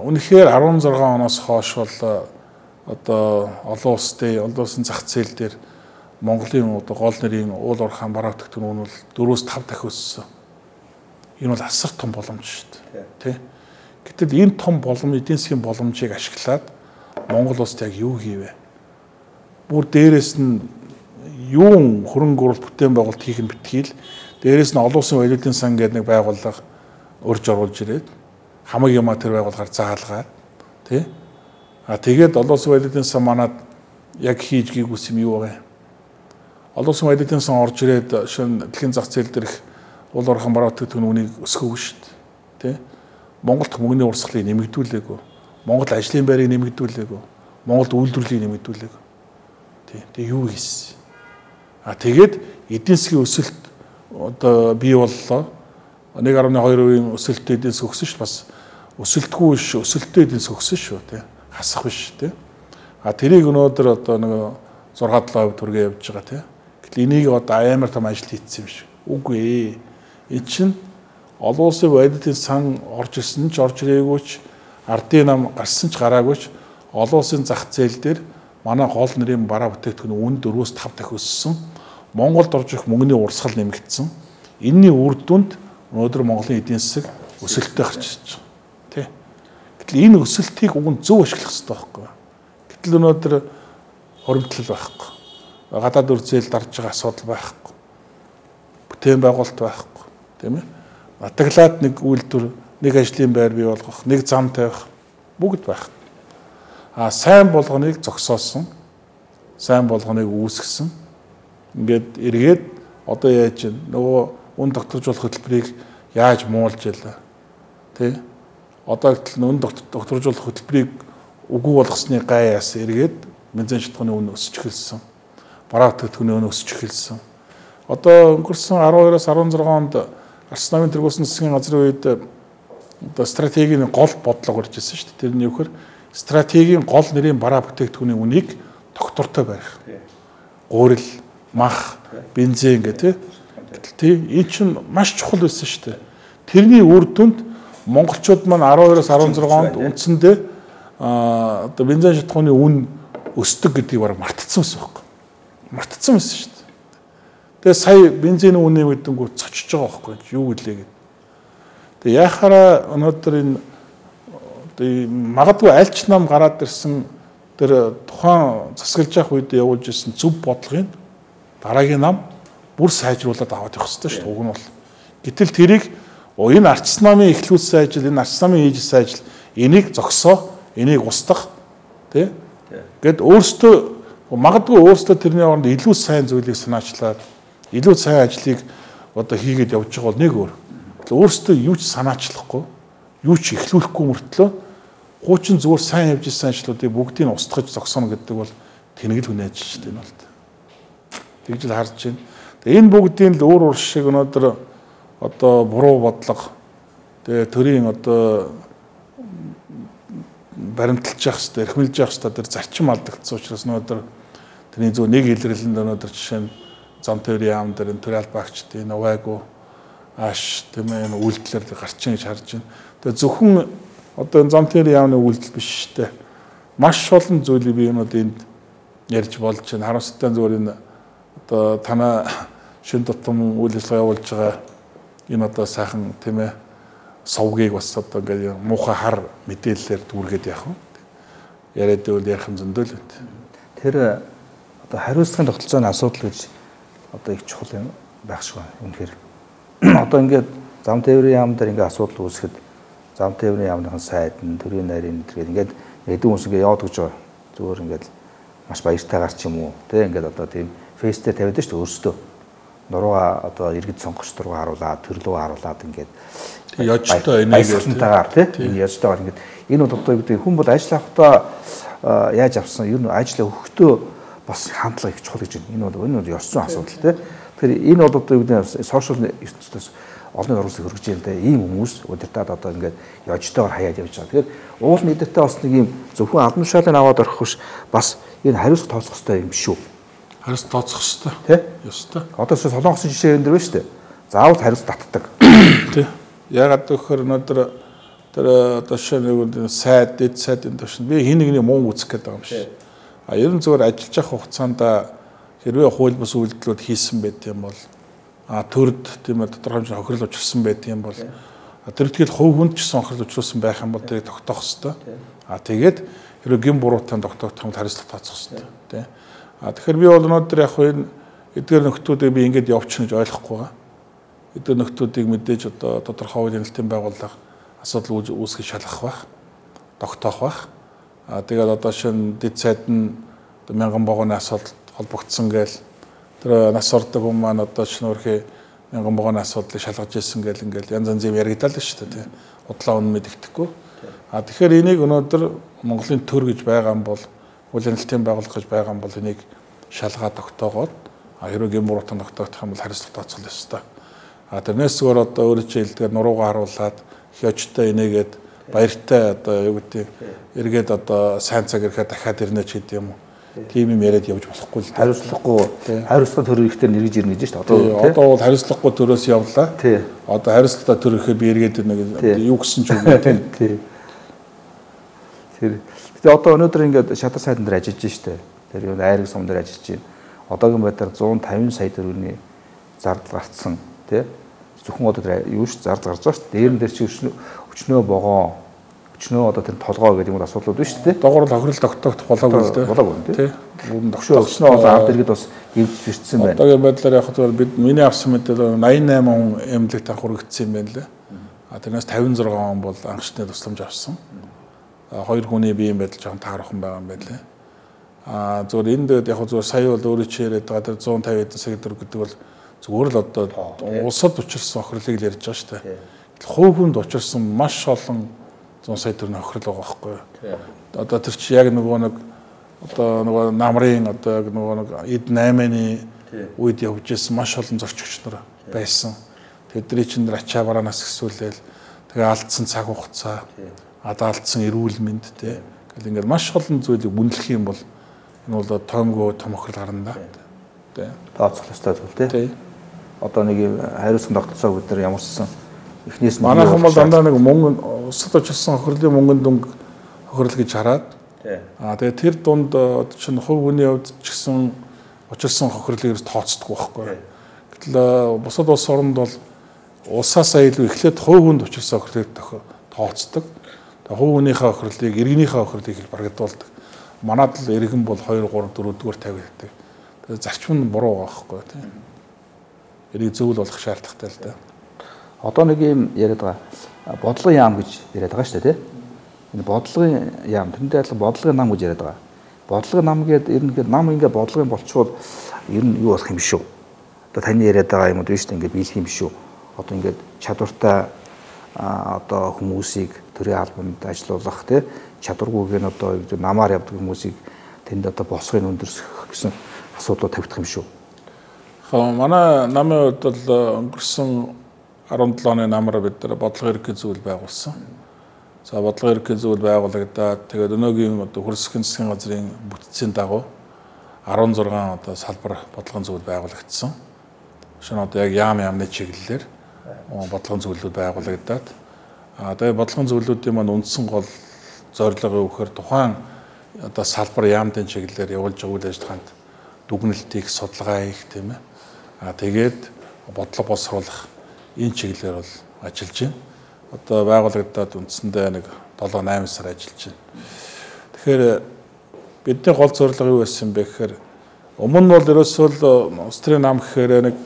үнэхээр 16 оноос хойш бол одоо олон улсын зах зээл дээр Монголын одоо гол нэрийн уул уурхаан бараа бүтээгдэхүүн бол 4-5 дахин өссөн. Энэ бол асар том боломж шүү дээ. Тэ? Гэтэл энэ том боломж эдийн засгийн боломжийг ашиглаад Монгол улсад яг юу хийвэ? Бүр дээрээс нь юун хөрөнгө оруулалт бүтээн байгуулалт хийх нь битгийл. Дээрээс нь олон улсын валютын сан гэдэг нэг байгууллага урьж оруулж ирээд хамаг юмаа тэр байгууллагаар заалгаад тий. Тэгээд олон улсын валютын сан манад яг хийж гүйгүйс юм юу вэ? Олон улсын валютын сан орж ирээд шинэ дэлхийн зах зээл дээрх уул уурхаан бараа бүтээгдэхүүн үнийг өсгөөгүй шүү дээ. Тий. Монголд мөнгөний урсгалыг нэмэгдүүлээгүй. Монгол ажлын байрыг нэмэгдүүлээгүй. Монголд үйлдвэрлэлийг нэмэгдүүлээгүй. Тэгээ юу хийсэн? Тэгээд эдийн засгийн өсөлт одоо бий боллоо. 1.2% өсөлттэй эдийн засаг өгсөн шүү бас өсөлтгүй биш, өсөлттэй эдийн засаг өгсөн шүү тий. Хасах биш тий. Тэрийг өнөөдөр одоо нэг 6-7% түргээ явж байгаа тий. Гэтэл энийг одоо амар том ажил хийцсэн юм шиг. Үгүй ээ. Энэ чинь олон улсын валютын сан орж ирсэн ч орж ирээгүй ч ардын нам гарсан ч гараагүй ч олон улсын зах зээл дээр манай гол нэрийн бараа бүтээгдэхүүн үн 4-5 дахин өссөн. Монголд орж ирэх мөнгөний урсгал нэмэгдсэн. Энэний үр дүнд өнөөдөр Монголын эдийн засаг өсөлттэй гарч ирж байгаа. Тэ. Гэтэл энэ өсөлтийг уг нь зөв ашиглах хэрэгтэй байхгүй. Гэтэл өнөөдөр хоримтлал байхгүй. Гадаад үр зээл дарж байгаа асуудал байхгүй. Бүтээн байгуулалт байхгүй. Тийм ээ. Атаглаад нэг үйлдвэр, нэг ажлын байр бий болгох, нэг зам тавих бүгд байх. Сайн болгоныг зогсоосон, сайн болгоныг үүсгэсэн. Ингээд эргээд одоо яаж нөгөө үн докторжуулах хөтөлбөрийг яаж муулж ялаа. Тэ? Одоо гэтэл үн докторжуулах хөтөлбөрийг үгүй болгосны гай яас эргээд бензин шатхууны үн өсөж эхэлсэн. Бараа бүтээгдэхүүний үн өсөж эхэлсэн. Одоо өнгөрсөн 12-оос 16 онд Арс намын тэргуулсан засгийн газрын үед одоо стратегийн гол бодлого гарч ирсэн шүү дээ. Тэр нь юу гэхээр стратегийн гол нэрийн бараа бүтээгдэхүүний үнийг доктортой барих. Гурил, мах, бензин гэх тий. Энэ чинь маш чухал байсан шүү дээ. Тэрний үр дүнд монголчууд маань 12-оос 16 онд үндсэндээ одоо бензин шатхууны үн өсдөг гэдгийг бараг мартцсан байсан байхгүй. Мартцсан байсан шүү дээ. Тэгээ сая бензиний үн нэмэгдэнгүү цочж байгаа байхгүй юу гэлээ гэдэг. Тэгээ яхаараа өнөөдөр энэ магадгүй альч нам гараад ирсэн тэр тухайн засаглаж явах үед явуулж ирсэн зөв бодлогын дараагийн нам бүр сайжруулад аваад явах хэрэгтэй шүү дээ. Уг нь бол. Гэтэл тэрийг энэ ардчилсан намын эхлүүлсэн ажил, энэ ардчилсан намын хийжсэн ажил энийг зогсоо, энийг устгах тий. Гэт өөртөө магадгүй өөртөө тэрний оронд илүү сайн зүйлийг санаачлаад илүү сайн ажлыг одоо хийгээд явж байгаа бол нэг өөр. Өөрөөсөө юу ч санаачлахгүй, юу ч эхлүүлэхгүй мөртлөө хуучин зүгээр сайн явж ирсэн ажлуудыг бүгдийг устгаж зогсооно гэдэг бол тэнэгэл хүний ажил шүү дээ энэ бол. Тэгж л харж байна. Тэгээ энэ бүгдийн л өөр шиг өнөөдөр одоо буруу бодлого тэгээ төрийн одоо баримталж явах хэрэгтэй, эрхмэлж явах хэрэгтэй тэр зарчим алдагдсан учраас өнөөдөр тэрний зөв нэг илэрлэнд өнөөдөр жишээ нь зам төвийн яам дээр төрөл багчдын увайгүй аш тийм ээ үйлдэлээр гарчин гэж харж байна. Тэгээ зөвхөн одоо зам төвийн яамны үйлдэл биш шүү дээ. Маш олон зүйлийг би өнөөдөр энд ярьж болж байна. Харамсалтай зүгээр энэ одоо танаа шин тутам үйл ажиллагаа явуулж байгаа энэ одоо сайхан тийм ээ совгийг бас одоо ингээд муухай хар мэдээллээр дүүргээд явах юм. Яриад байвал ярих юм зөндөө л байна. Тэр одоо хариуцлагын тогтолцооны асуудал гэж одоо их чухал юм байх шиг байна. Үнэхээр одоо ингээд зам тээврийн яам дээр ингээд асуудал үүсгэхэд зам тээврийн яамныхан сайд нь төрийн нарийн гэдгээр ингээд эдэн хүмүүс ингээд яваад гэж байгаа. Зүгээр ингээд маш баяртайгаар ч юм уу тийм ингээд одоо тийм фейстэй тавиад шүү дээ өөрсдөө. Нуруугаа одоо иргэд сонгогч руу харуулад төрлөө харуулад ингээд яжтай энийгээр тийм яжтайгаар ингээд энэ бол одоо гэдэг хүн бол ажил авахдаа яаж авсан ер нь ажил өгөхдөө бас хандлага их чухал гэж байна. Энэ бол ёс зүйн асуудал тийм. Тэгэхээр энэ бол одоо юу гэдэг сошиал ертөнцөөс олонний оруулалтыг хөргөж юм те ийм хүмүүс удирдаад одоо ингээд яжтайгаар хаяад явж байгаа. Тэгэхээр уул мэдээтэй бас нэг юм зөвхөн албан тушаалыг аваад орох биш бас энэ хариуцлага тооцох хэрэгтэй юм шүү. Хариуцлага тооцох хэрэгтэй. Тэ? Ёстой. Одоо солонгосын жишээ энэ дэр байна шүү дээ. Заавал хариуцлага татдаг. Тэ. Ягаад гэхээр өнөөдөр тэр одоо шинэ сайд, дэд сайд энэ төвшин би хин нэгний муу үзэх гээд байгаа юм биш. А ер нь зөвөр ажиллаж явах хугацаанд хэрвээ хууль бус үйлдэлүүд хийсэн байт юм бол төрд тийм ээ тодорхой хэмжээний хохирол учирсан байт юм бол тэр тэгэл хувь хүнд ч гэсэн хохирол учруулсан байх юм бол тэрийг тогтоох хэрэгтэй. Тэгээд хэрвээ гин буруутай тогтоох юм хариуцлага тооцох хэрэгтэй. Тэ. Тэгэхээр би бол өнөөдөр яг энэ эдгээр нөхдүүдийг би ингэж явуулчих гэж ойлгохгүй байгаа. Эдгээр нөхдүүдийг мэдээж одоо тодорхой хуулийн нэлтийн байгууллага асуудал үүсгэж шалгах байх, тогтоох байх. Тэгээд одоо шинэ дэд сайд нь 1000 вагоны асуудал холбогдсон гээл тэр нас ордог хүмүүс маань одоо шинэ өөрхий 1000 вагоны асуудлыг шалгаж ирсэн гээл ингээл янз янзын яригдал шүү дээ тий. Худлаа үнэ мэдэгдэхгүй. Тэгэхээр энийг өнөөдөр Монголын төр гэж байгаа юм бол хуулийн нэлтийн байгууллага гэж байгаа юм бол энийг шалгаад тогтоогоод хэрвээ гин буруутай тогтоох юм бол хариуцлага тооцох ёстой. Тэрнээс зүгээр одоо өөрөө хэлдгээр нуруугаа харуулад хёжтой энийгээд баяртай одоо юу гэдэг эргээд одоо сайн цаг ирэхэд дахиад ирнэ ч гэдэг юм уу. Тийм юм яриад явж болохгүй л дээ. Хариуцлага төр ирэхдээ нэрж ирнэ гэж шүү дээ. Одоо бол хариуцлагагүй төрөөс явлаа. Одоо хариуцлагатай төр ирэхэд би эргээд ирнэ гэж юу гэсэн ч үгүй тийм. Тэгээ одоо өнөөдөр ингээд шатар сайдан дээр ажиллаж штэ. Тэр юу айраг сум дээр ажиллаж байна. Одоогийн байдлаар 150 сая төгрөгийн зардал гарцсан тий. Зөвхөн одоо юу ш зардал гарч байгаа штэ. Дээр нь дээр чи өчнөө богоо өчнөө одоо тэр толгоо гэдэг юм асуудлууд байна штэ. Доогоор л хохирол тогтоох болоогүй л дээ. Болоогүй тий. Өчнөө одоо ард иргэд бас эвдэж ирсэн байна. Одоогийн байдлаар яг зөв бид миний авсан мэдээлэл 88 хүн эмнэлэгт анх хүрэгдсэн юм байна лээ. Тэрнээс 56 он бол анхчны тусламж авсан. 2 хүний биеийн байдал жоохон таархан байгаа юм байна лээ. Зөвөр энд яг зөвөр сая бол өөрөө чи яриад байгаа тэр 150 эдэн сая төгрөг гэдэг бол зүгээр л одоо улсад учирсан хохирлыг л ярьж байгаа шүү дээ. Хувь хүнд учирсан маш олон 100 сая төгрөгийн хохирол байгаа байхгүй юу? Одоо тэр чи яг нөгөө намрын одоо нөгөө эд 8-ны үед явж ирсэн маш олон зорчигч нар байсан. Тэдний чинь ачаа бараанаас гисүүлээл тэгээ алдсан цаг хугацаа, алдсан эрүүл мэнд тий. Гэл ингээд маш олон зүйлийг үнэлэх юм бол энэ бол тоомгүй том хохирол гарна да. Тий. Тооцох ёстой зүйл тий. Одоо нэг хариуцсан тогтолцоо бид нар ямарсан эхнээс нь манайхан бол дандаа нэг мөнгө усад очилсан хохирлын мөнгөнд дүнг хохирол гэж хараад тэгээ тэр дунд чинь хувь хүний хувьд ч гэсэн учирсан хохирлыг тооцдог байхгүй. Гэтэл бусад улс оронд бол улсаасаа илүү эхлээд хувь хүнд учирсан хохирлыг тооцдог. Тэгээ хувь хүнийхээ хохирлыг, иргэнийхээ хохирлыг их барагдуулдаг. Манайд л иргэн бол 2 3 4 дугаар тавигддаг. Тэгээ зарчим нь буруу байгаа байхгүй тийм. Энийг зөвл болох шаардлагатай л дээ. Одоо нэг юм яриад байгаа. Бодлогын яам гэж яриад байгаа шүү дээ, тийм. Энэ бодлогын яам тэрнтэй адилхан бодлогын нам гэж яриад байгаа. Бодлогын нам гэдэг ерөнхийдөө нам ингээд бодлогын болчвол ер нь юу болох юм шүү. Одоо таны яриад байгаа юмуд биш үү ингээд биелэх юм шүү. Одоо ингээд чадвартай одоо хүмүүсийг төрийн албанд ажилуулах тийм чадваргүйг нь одоо намаар явдаг хүмүүсийг тэнд одоо босхыг өндөрсөх гэсэн асуудлууд тавигдах юм шүү. Манай намын хувьд бол өнгөрсөн 17 оны намаар бид нар бодлогын ерөнхий зөвлөл байгуулсан. За бодлогын ерөнхий зөвлөл байгуулагдаад тэгээд өнөөгийн одоо хөрсгөн засгийн газрын бүтцийн дагуу 16 одоо салбар бодлогын зөвлөл байгуулагдсан. Шинэ одоо яг яамны чиглэлээр бодлогын зөвлөлүүд байгуулагдаад тэгээд бодлогын зөвлөлүүдийн маань үндсэн гол зорилго юу гэхээр тухайн одоо салбар яамны чиглэлээр явуулж байгаа үйл ажиллагаанд дүгнэлт их судалгаа их тийм ээ. Тэгээд бодлого боловсруулах энэ чиглэлээр бол ажиллаж байна. Одоо байгуулагдаад үндсэндээ нэг 7-8 сар ажиллаж байна. Тэгэхээр бидний гол зорилго юу байсан бэ гэхээр өмнө нь бол ерөөсөө л Австрийн нам гэхээр нэг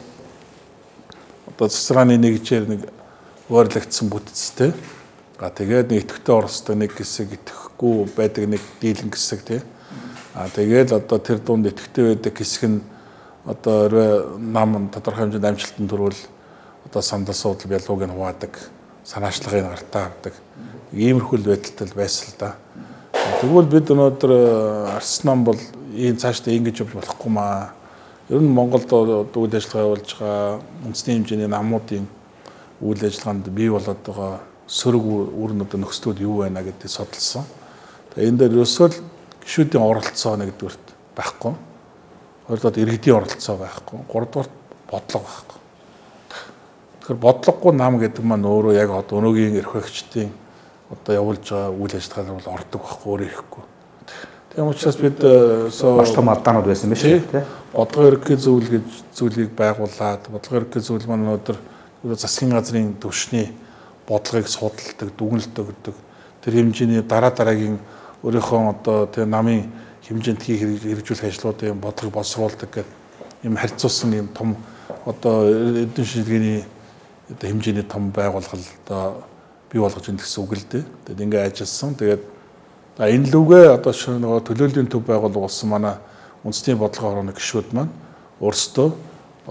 одоо засагааны нэгжээр нэг өөрлөгдсөн бүтцтэй. Тэгээд нэг идэвхтэй оролцдог нэг хэсэг, идэвхгүй байдаг нэг дийлэн хэсэг тий. Тэгээд одоо тэр дунд идэвхтэй байдаг хэсэг нь одоо нам тодорхой хэмжээнд амжилтанд төрвөл одоо сандал суудлын бялууг нь хуваадаг, санаачлагыг гартаа авдаг. Иймэрхүү байдалтай байсан л да. Тэгвэл бид өнөөдөр арс нам бол ийм цаашдаа ингэж явж болохгүй маа. Ер нь Монголд үйл ажиллагаа явуулж байгаа үндэсний хэмжээний намуудын үйл ажиллагаанд бий болоод байгаа сөрөг үүрнүүд нөхцлүүд юу байна гэдгийг судалсан. Тэгээ энэ дээр ерөөсөө л гишүүдийн оролцоо нэгдүгürt байхгүй. Хоёрдугаар иргэдийн оролцоо байхгүй. Гуравдугаар бодлого байхгүй. Тэгэхээр бодлогогүй нам гэдэг маань өөрөө яг одоо өнөөгийн эрх баригчдын одоо явуулж байгаа үйл ажиллагаанд бол ордог байхгүй, өөрөө ирэхгүй. Тийм учраас бид маш том алдаанууд байсан биш үү тий. Бодлогын ерөнхий зөвлөл гэж зүйлийг байгуулад, бодлогын ерөнхий зөвлөл маань өнөөдөр засгийн газрын төвшний бодлогыг судалдаг, дүгнэлт өгдөг. Тэр хэмжээний дараагийн өөрийнхөө одоо тэр намын хэмжээнд хийх хэрэгжүүлэх ажлуудын бодлогыг боловсруулдаг гэх юм харьцуулсан юм том одоо эдийн шилжгээний одоо хэмжээний том байгууллага одоо бий болгож ин гэсэн үг л дээ. Тэгээд ингээ ажилласан. Тэгээд энэ лүгээ одоо нөгөө төлөөллийн төв байгууллага болсон манай үндэсний бодлогын хорооны гишүүд маань өөрсдөө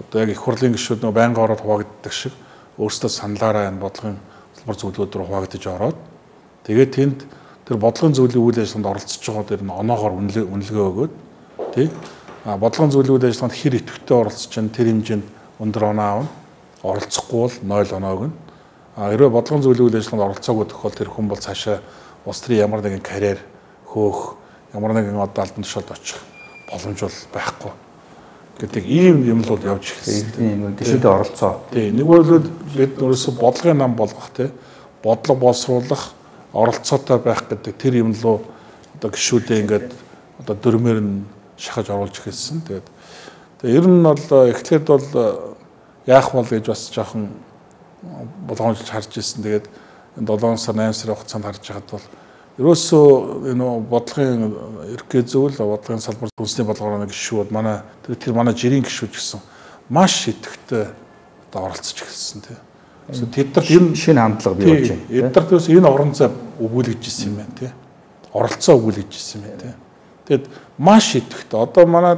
одоо яг их хурлын гишүүд нөгөө байнга ороод хуваагддаг шиг өөрсдөө саналаараа энэ бодлогын салбар зөвлөлүүд рүү хуваагдаж ороод тэгээд тэнд тэр бодлогын зөвлөлийн үйл ажиллагаанд оролцож байгаа дэр нь оноогоор үнэлгээ өгөөд тий бодлогын зөвлөлийн үйл ажиллагаанд хэр идэвхтэй оролцож чинь тэр хэмжээнд өндөр оноо аавна оролцохгүй бол 0 оноог нь хэрвээ бодлогын зөвлөлийн үйл ажиллагаанд оролцоогүй тохиол тэр хүн бол цаашаа улс төрийн ямар нэгэн карьер хөөх ямар нэгэн одоо албан тушаалд очих боломж бол байхгүй гэдэг ийм юм л бол явж ирсэн. Тийм гишүүдийн оролцоо. Тийм нэг бол бид өөрөөсөө бодлогын нам болгох тий бодлого боловсруулах оролцоотой байх гэдэг тэр юм лөө одоо гишүүдээ ингээд одоо дөрмөр нь шахаж оруулж эхэлсэн. Тэгээд ер нь бол эхлээд бол яах бол гэж бас жоохон болгоомжлж харж ирсэн. Тэгээд энэ 7 сар 8 сарын хугацаанд харж байхад бол ерөөсөө энэ бодлогын ерхий зөвлөл бодлогын салбар үндэсний бодлогын гишүүд манай тэр манай жирийн гишүүд гэсэн маш идэвхтэй одоо оролцож эхэлсэн тийм. Тэд нар энэ шинэ хандлага бий болж байна. Эдгээр төс энэ орон зай өгүүлж ирсэн юм байна тийм. Оролцоо өгүүлж ирсэн юм байна тийм. Тэгэд маш идэвхтэй одоо манай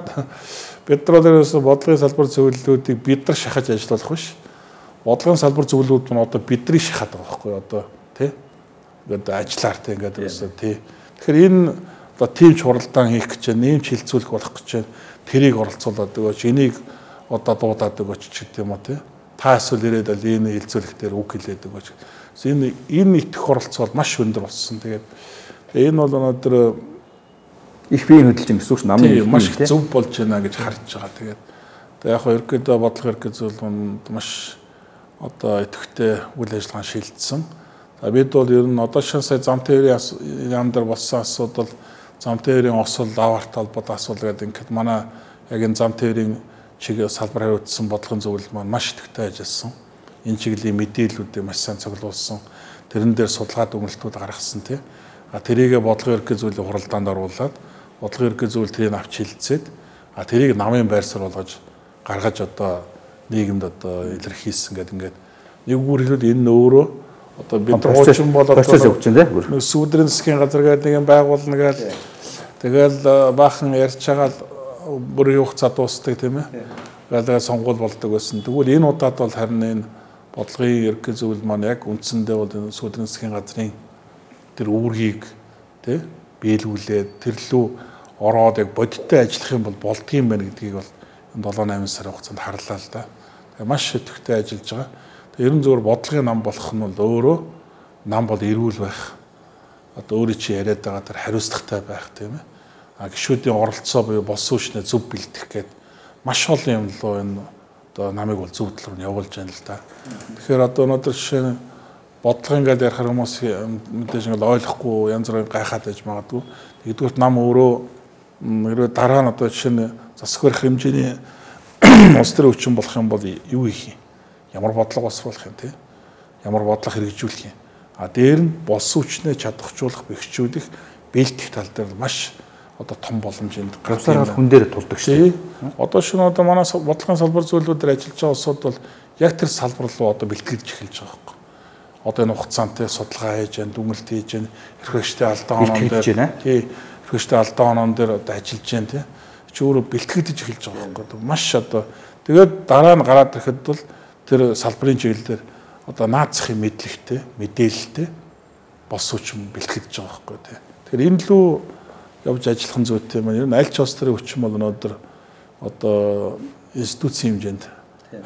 бид нар ерөөсөө бодлогын салбар зөвлөлүүдийг бид нар шахаж ажиллах биш. Бодлогын салбар зөвлөлүүд нь одоо бидний шахаад байгаа байхгүй одоо тийм. Ингээд ажиллаар тийм ингээд ерөөсөө тийм. Тэгэхээр энэ одоо тийм чуралдаан хийх гэж байна, нэм хилцүүлэх болох гэж байна. Тэрийг оролцуулаад өгөөч, энийг одоо дуудаад өгөөч ч гэдэг юм уу тийм. Та эсвэл ирээд л энэ хилцүүлэх дээр үг хэлээд өгөөч. Энэ их оролцоо бол маш өндөр болсон. Тэгээд энэ бол өнөөдөр их биеийн хөдөлж гэсэн үг намын маш зөв болж байна гэж харж байгаа. Тэгээд яг хоо ерөөдөө бодлого ерхий зөвлөнд маш одоо идэвхтэй үйл ажиллагаа шилжсэн. Бид бол ер нь одоо шинэ сая зам тээврийн яам дээр болсон асуудал зам тээврийн осол аварт холбоотой асуудал гэдэг ингээд манай яг энэ зам тээврийн чиг салбар хариуцсан бодлогын зөвлөл маань маш идэвхтэй ажилласан. Энэ чиглийн мэдээллүүдийг маш сайн цуглуулсан. Тэрэн дээр судалгаа дүгнэлтүүд гаргасан тий. Тэрийгэ бодлогын ерхий зөвлөлийн хуралдаанд оруулаад бодлогын ерхий зөвлөл тэрийг авч хилцээд тэрийг намын байрсаар болгож гаргаж одоо нийгэмд одоо илэрхийлсэн гэдэг ингээд нэг бүр хэлбэл энэ өөрөө одоо бид хуучин болоод процесс явж байна тий. Сүүдрийн засгийн газар гэдэг нэг юм байгуулна гээл тэгэл баахан ярьж байгаа л бүрийн хугацаа дуустдаг тийм ээ. Тэгэл сонгуул болдог байсан. Тэгвэл энэ удаад бол харин энэ бодлогын ерхий зөвлөл маань яг үндсэндээ бол энэ сүүдрийн засгийн газрын тэр үүргийг тий биелүүлээд тэрлүү ороод яг бодиттой ажиллах юм бол болдгийм байна гэдгийг бол энэ 7-8 сарын хугацаанд харлаа л да. Тэгээ маш идэвхтэй ажиллаж байгаа. Ер нь зөвхөн бодлогын нам болох нь бол өөрөө нам бол эрүүл байх. Одоо өөрөө чи яриад байгаа тэр хариуцлагатай байх тийм ээ. Гишүүдийн оролцоо буюу болсон үшнээ зөв бэлдэх гээд маш олон юм лөө энэ одоо намыг бол зөв талаар нь явуулж байна л да. Тэгэхээр одоо өнөөдөр жишээ нь бодлого ингээд ярих хүмүүс мэдээж ингээд ойлгохгүй янз бүрийн гайхаад байж магадгүй. Нэгдүгээр нам өөрөө хэрвээ дараа нь одоо жишээ нь засаг барих хэмжээний улс төрийн хүчин болох юм бол юу хийх юм? Ямар бодлого боловсруулах юм те? Ямар бодлого хэрэгжүүлэх юм? Дээр нь болсон хүчнээ чадахжуулах, бэхжүүлэх, бэлтгэх тал дээр маш одоо том боломжинд гарцаар хүн дээр тулдаг шүү. Одоо шинэ одоо манай бодлогын салбар зүйлүүдээр ажиллаж байгаа улсууд бол яг тэр салбар руу одоо бэлтгэж эхэлж байгаа байхгүй. Одоо энэ хугацаанд судалгаа хийж, дүнэлт хийж, эрхлэгчтэй алдаа оноон дээр эрхлэгчтэй алдаа оноон дээр одоо ажиллаж байна тий. Чи өөрөө бэлтгэж эхэлж байгаа байхгүй. Маш одоо тэгээд дараа нь гараад ирэхэд бол тэр салбарын чиглэлээр одоо наацхийн мэдлэгтэй, мэдээлэлтэй болсон хүчин бэлтгэж байгаа байхгүй тий. Тэгэхээр энэ лүү явж ажиллах нь зүйтэй юм. Ер нь аль ч улс төрийн хүчин бол өнөөдөр одоо институцийн хэмжээнд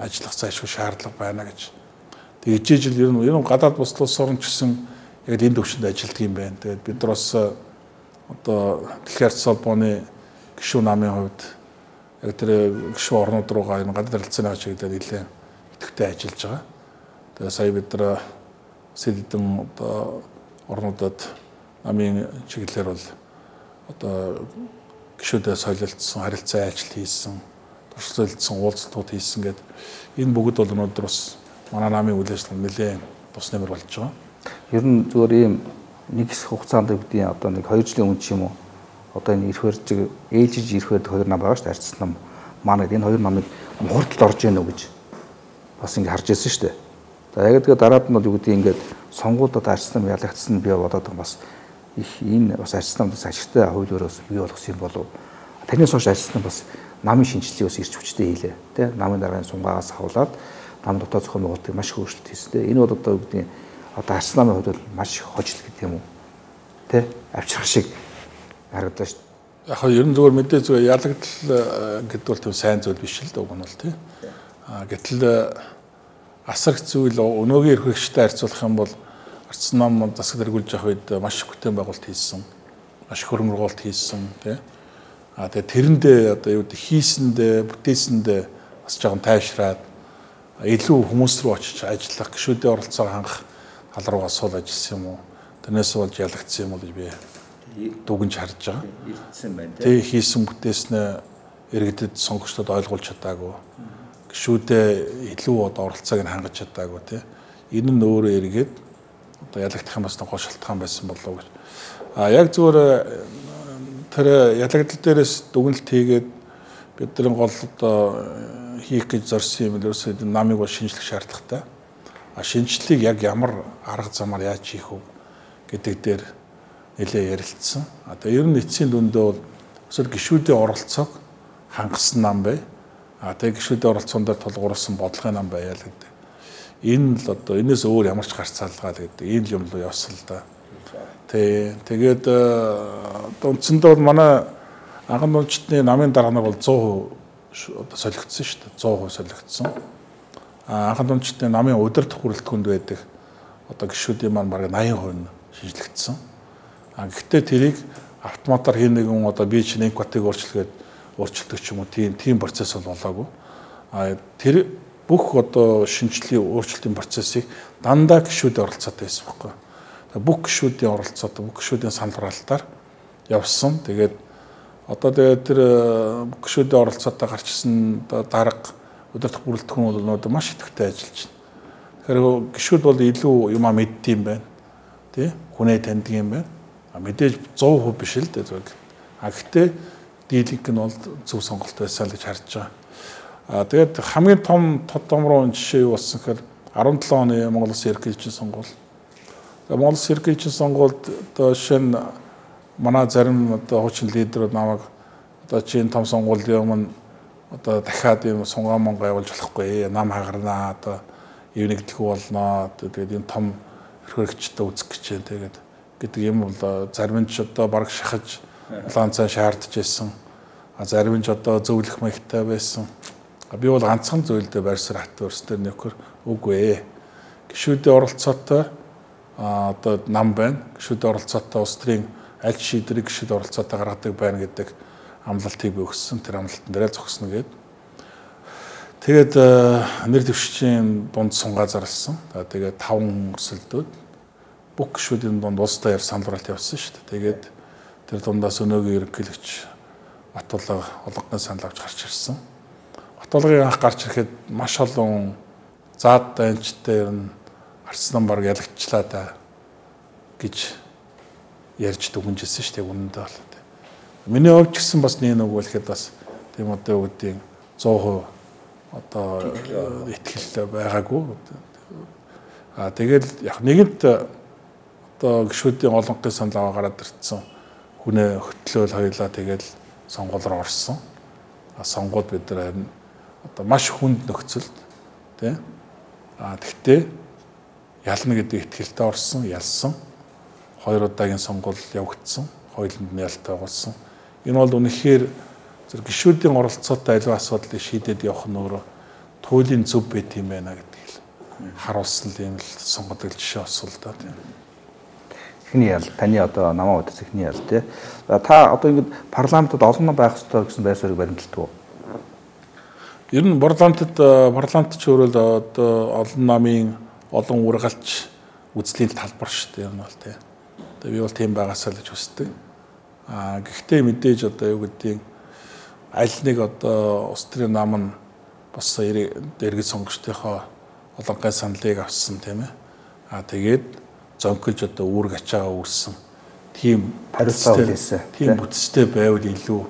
ажиллах зайлшгүй шаардлага байна гэж. Тэгээд ижил ер нь гадаад бус улс орн ч гэсэн яг энэ төвшөнд ажилладаг юм байна. Тэгээд бид нар бас одоо дэлхийн ард холбооны гишүүн намын хувьд яг тэр гишүүн орнууд руугаа энэ гадаад харилцааны чиглэлээр нэлээд идэвхтэй ажиллаж байгаа. Тэгээд сая бид нар сэддэн одоо орнуудад намын чиглэлээр бол одоо гишүүдэд солилцсон, харилцаа ажил хийсэн, туршилтсан, уулзалтууд хийсэн гэдэг энэ бүгд бол өнөөдөр бас манай намын үйл ажиллагаа нэлээд тус нэмэр болж байгаа. Ер нь зүгээр ийм нэг хэсэг хугацаанд үүдийн одоо нэг 2 жилийн өмнө ч юм уу одоо энэ эрх барьж ээлжиж эрх барьдаг 2 нам байгаа шүү дээ. Ардчилсан нам манай энэ 2 намыг хурдд орж ийнө гэж бас ингэ харж ирсэн шүү дээ. За яг тэгээ дараад нь бол юу гэдэг ингээд сонгуульд Ардчилсан нам ялагдсан би бодоод бас их энэ бас Ардчилсан намд ашигтай хууль өрөөс бий болгосон юм болов. Тэрнээс хойш Ардчилсан бас намын шинжилгээ бас ирч хүчтэй хийлээ. Тэ намын даргын сунгаас хавлаад нам дотоод зохион байгуулалтыг маш хөөшлөлт хийсэн. Энэ бол одоо юу гэдэг одоо Ардчилсан намын хувьд бол маш хожил гэдэг юм уу? Тэ авчрах шиг харагдаж шүү. Яг нь ер нь зөвхөн мэдээ зүгээр ялагдал гэдэг бол тийм сайн зүйл биш л дээ уг нь бол тий. Гэтэл асарх зүйл өнөөгийн эрхлэгчтэй харьцуулах юм бол Ардчилсан нам засаг тэргүүлж явах үед маш их бүтээн байгуулалт хийсэн. Маш их хөрөнгө оруулалт хийсэн тий. Тэгээд тэрэндээ одоо юу гэдэг хийсэндээ, бүтээсэндээ бас жоохон тайвшраад илүү хүмүүс рүү очиж ажиллах, гишүүдийн оролцоог хангах тал руугаа суул ажилласан юм уу? Тэрнээс болж ялагдсан юм уу гэж би дүгнж харж байгаа. Ирдсэн байна тий. Тэг хийсэн бүтээснээ иргэдэд сонгогчдод ойлгуулж чадаагүй. Гишүүдээ илүү одоо оролцоог нь хангаж чадаагүй тий. Энэ нь өөрөө эргээд одоо ялагдах юм бас гол шалтгаан байсан болов уу гэж. Яг зүгээр тэр ялагдал дээрээс дүгнэлт хийгээд бидний гол одоо хийх гэж зорьсон юм ерөөсөө намыг бол шинжлэх шаардлагатай. Шинжлэлийг яг ямар арга замаар яаж хийх вэ гэдэг дээр нэлээд ярилцсан. Тэгээ ер нь эцсийн дүндээ бол өсвөр гишүүдийн оролцоог хангасан нам бай. Тэгээ гишүүдийн оролцоон дээр тулгуурласан бодлогын нам байя л гэдэг. Энэ л одоо энэс өөр ямар ч гарц цаалгаа л гэдэг. Энэ юм л явсан л да. Тэгээд үндсэндээ бол манай анхан дундчдын намын дарга нар бол 100% одоо солигдсон шүү дээ. 100% солигдсон. Анхан дундчдын намын удирдах хүрэлтгүнд байдаг одоо гишүүдийн маань бараг 80% нь шинжлэгдсэн. Гэхдээ тэрийг автоматар хин нэгэн одоо би чинь Ц.Энхбатыг өөрчлөлтөг ч юм уу тийм процесс бол болоогүй. Тэр бүх одоо шинжлэлийн өөрчлөлтийн процессыг дандаа гишүүдийн оролцоотой байсан байхгүй. Бүх гишүүдийн оролцоотой, бүх гишүүдийн санал хураалтаар явсан. Тэгээд одоо тэр гишүүдийн оролцоотой гарчсан дарга удирдах бүрэлдэхүүн бол өнөөдөр маш идэвхтэй ажиллаж байна. Тэгэхээр гишүүд бол илүү юмаа мэддэг юм байна. Тэ? Хүнээ таньдаг юм байна. Мэдээж 100% биш л дээ зүгээр. Гэхдээ дийлэнх нь бол зөв сонголт байсан л гэж харж байгаа. Тэгээд хамгийн том руу жишээ юу болсон гэхээр 17 оны Монгол Улсын ерөнхийлөгчийн сонгуул. Монгол Улсын ерөнхийлөгчийн сонгуульд одоо шинэ манай зарим одоо хуучин лидерүүд намайг одоо чинь том сонгуулийн өмнө одоо дахиад юм сунган монгол явуулж болохгүй нам хагарнаа одоо ив нэгдэлгүй болноо тэгээд энэ том эрхлэгчтэй үзэх гэж байна тэгээд гэдэг юм бол зарим нь ч одоо бараг шахаж улаан цай шаардж байсан. Зарим нь ч одоо зөвлөх маягтай байсан. Би бол ганцхан зөвлөдөө байрсаар хат өрсдөр нөхөр үгүй ээ. Гишүүдийн оролцоотой одоо нам байна. Гишүүдийн оролцоотой улс төрийн аль шийдвэрийг гишүүд оролцоотой гаргадаг байна гэдэг амлалтыг би өгсөн. Тэр амлалтан дээрээ зогсно гээд. Тэгээд нэр дэвшгийн дунд сунгаа зарласан. Тэгээд 5 өрсөлдөөд бүх гишүүдийн дунд улс даяар санал хураалт явсан шүү дээ. Тэгээд тэр дундаас өнөөгийн ерөнхийлөгч Батулга олонхны санал авч гарч ирсэн. Тогтолгын анх гарч ирэхэд маш олон заад данчтай ер нь гарцсан баг ялагчлаа да гэж ярьж дүгнжсэн шүү дээ үнэндээ бол. Миний хувьд ч гэсэн бас нэг үгэлэхэд бас тийм одоо үүдийн 100% одоо итгэл байгаагүй. Тэгэл яг нэгэнт одоо гишүүдийн олонхын санал аваа гараад ирсэн хүнээ хөтлөөл хоёлаа тэгэл сонгуул руу орсон. Сонгууд бид нар харин одоо маш хүнд нөхцөлд тий. Тэгтээ ялна гэдэг итгэлтэй орсон, ялсан. 2 удаагийн сонгуул явагдсан. Хоёуланд нь ялтай болсон. Энэ бол үнэхээр зэрэг гишүүдийн оролцоотой аливаа асуудлыг шийдээд явах нь өөрөө туйлын зөв байт юм байна гэдгийг харуулсан юм л сонгодог жишээ болсон л да тийм. Эхний ял таны одоо намаа удаас эхний ял тий. Та одоо ингэ парламентод олон ном байх ёстой гэсэн байр суурийг баримталдаг уу? Ер нь парламент ч өөрөө одоо олон намын олон ургалч үзлийн талбар шүү дээ юм бол тий. Тэгээ би бол тийм байгаасаа л гэж хүсдэг. Гэхдээ мэдээж одоо юу гэдгийг аль нэг одоо улс төрийн нам нь бас дэргэд сонгогчдынхоо олонхын саналыг авсан тийм ээ. Тэгээд зонхилж одоо үүрэг ачаагаа үүрсэн тийм бүтцтэй байвал илүү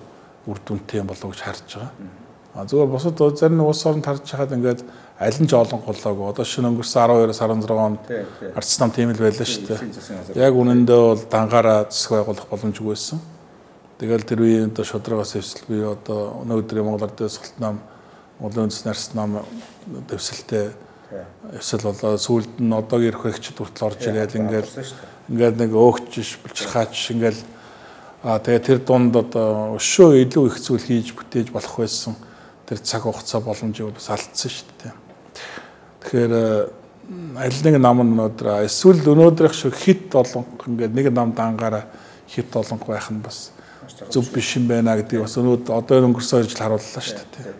үр дүнтэй болов гэж харж байгаа. Зүгээр бусад зарим нэг улс орнд харж хахад ингээд аль нь ч олон голоогүй. Одоо шинэ өнгөрсөн 12-16 онд Ардчилсан тийм л байлаа шүү дээ. Яг үнэндээ бол дангаараа засаг байгуулах боломжгүй байсан. Тэгэл тэр үеийн одоо шударгаас эвсэл би одоо өнөөдрийн Монгол Ардын Суулт нам, Монголын үндэсний арс нам дэвсэлтэй эвсэл болоо сүүлд нь одоогийн эрхвэгчд хүртэл орж ирээд ингээд нэг өөгч булчирхаач ингээд тэгээ тэр дунд одоо өшөө илүү их зүйл хийж бүтээж болох байсан. Тэр цаг хугацаа боломжийг бас алдсан шүү дээ. Тэгэхээр аль нэг нам нь өнөөдөр эсвэл өнөөдрийнх шиг хит олонх ингээд нэг нам дангаараа хит олонх байх нь бас зөв биш юм байна гэдгийг бас одоо өнгөрсөн 2 жил харууллаа шүү дээ.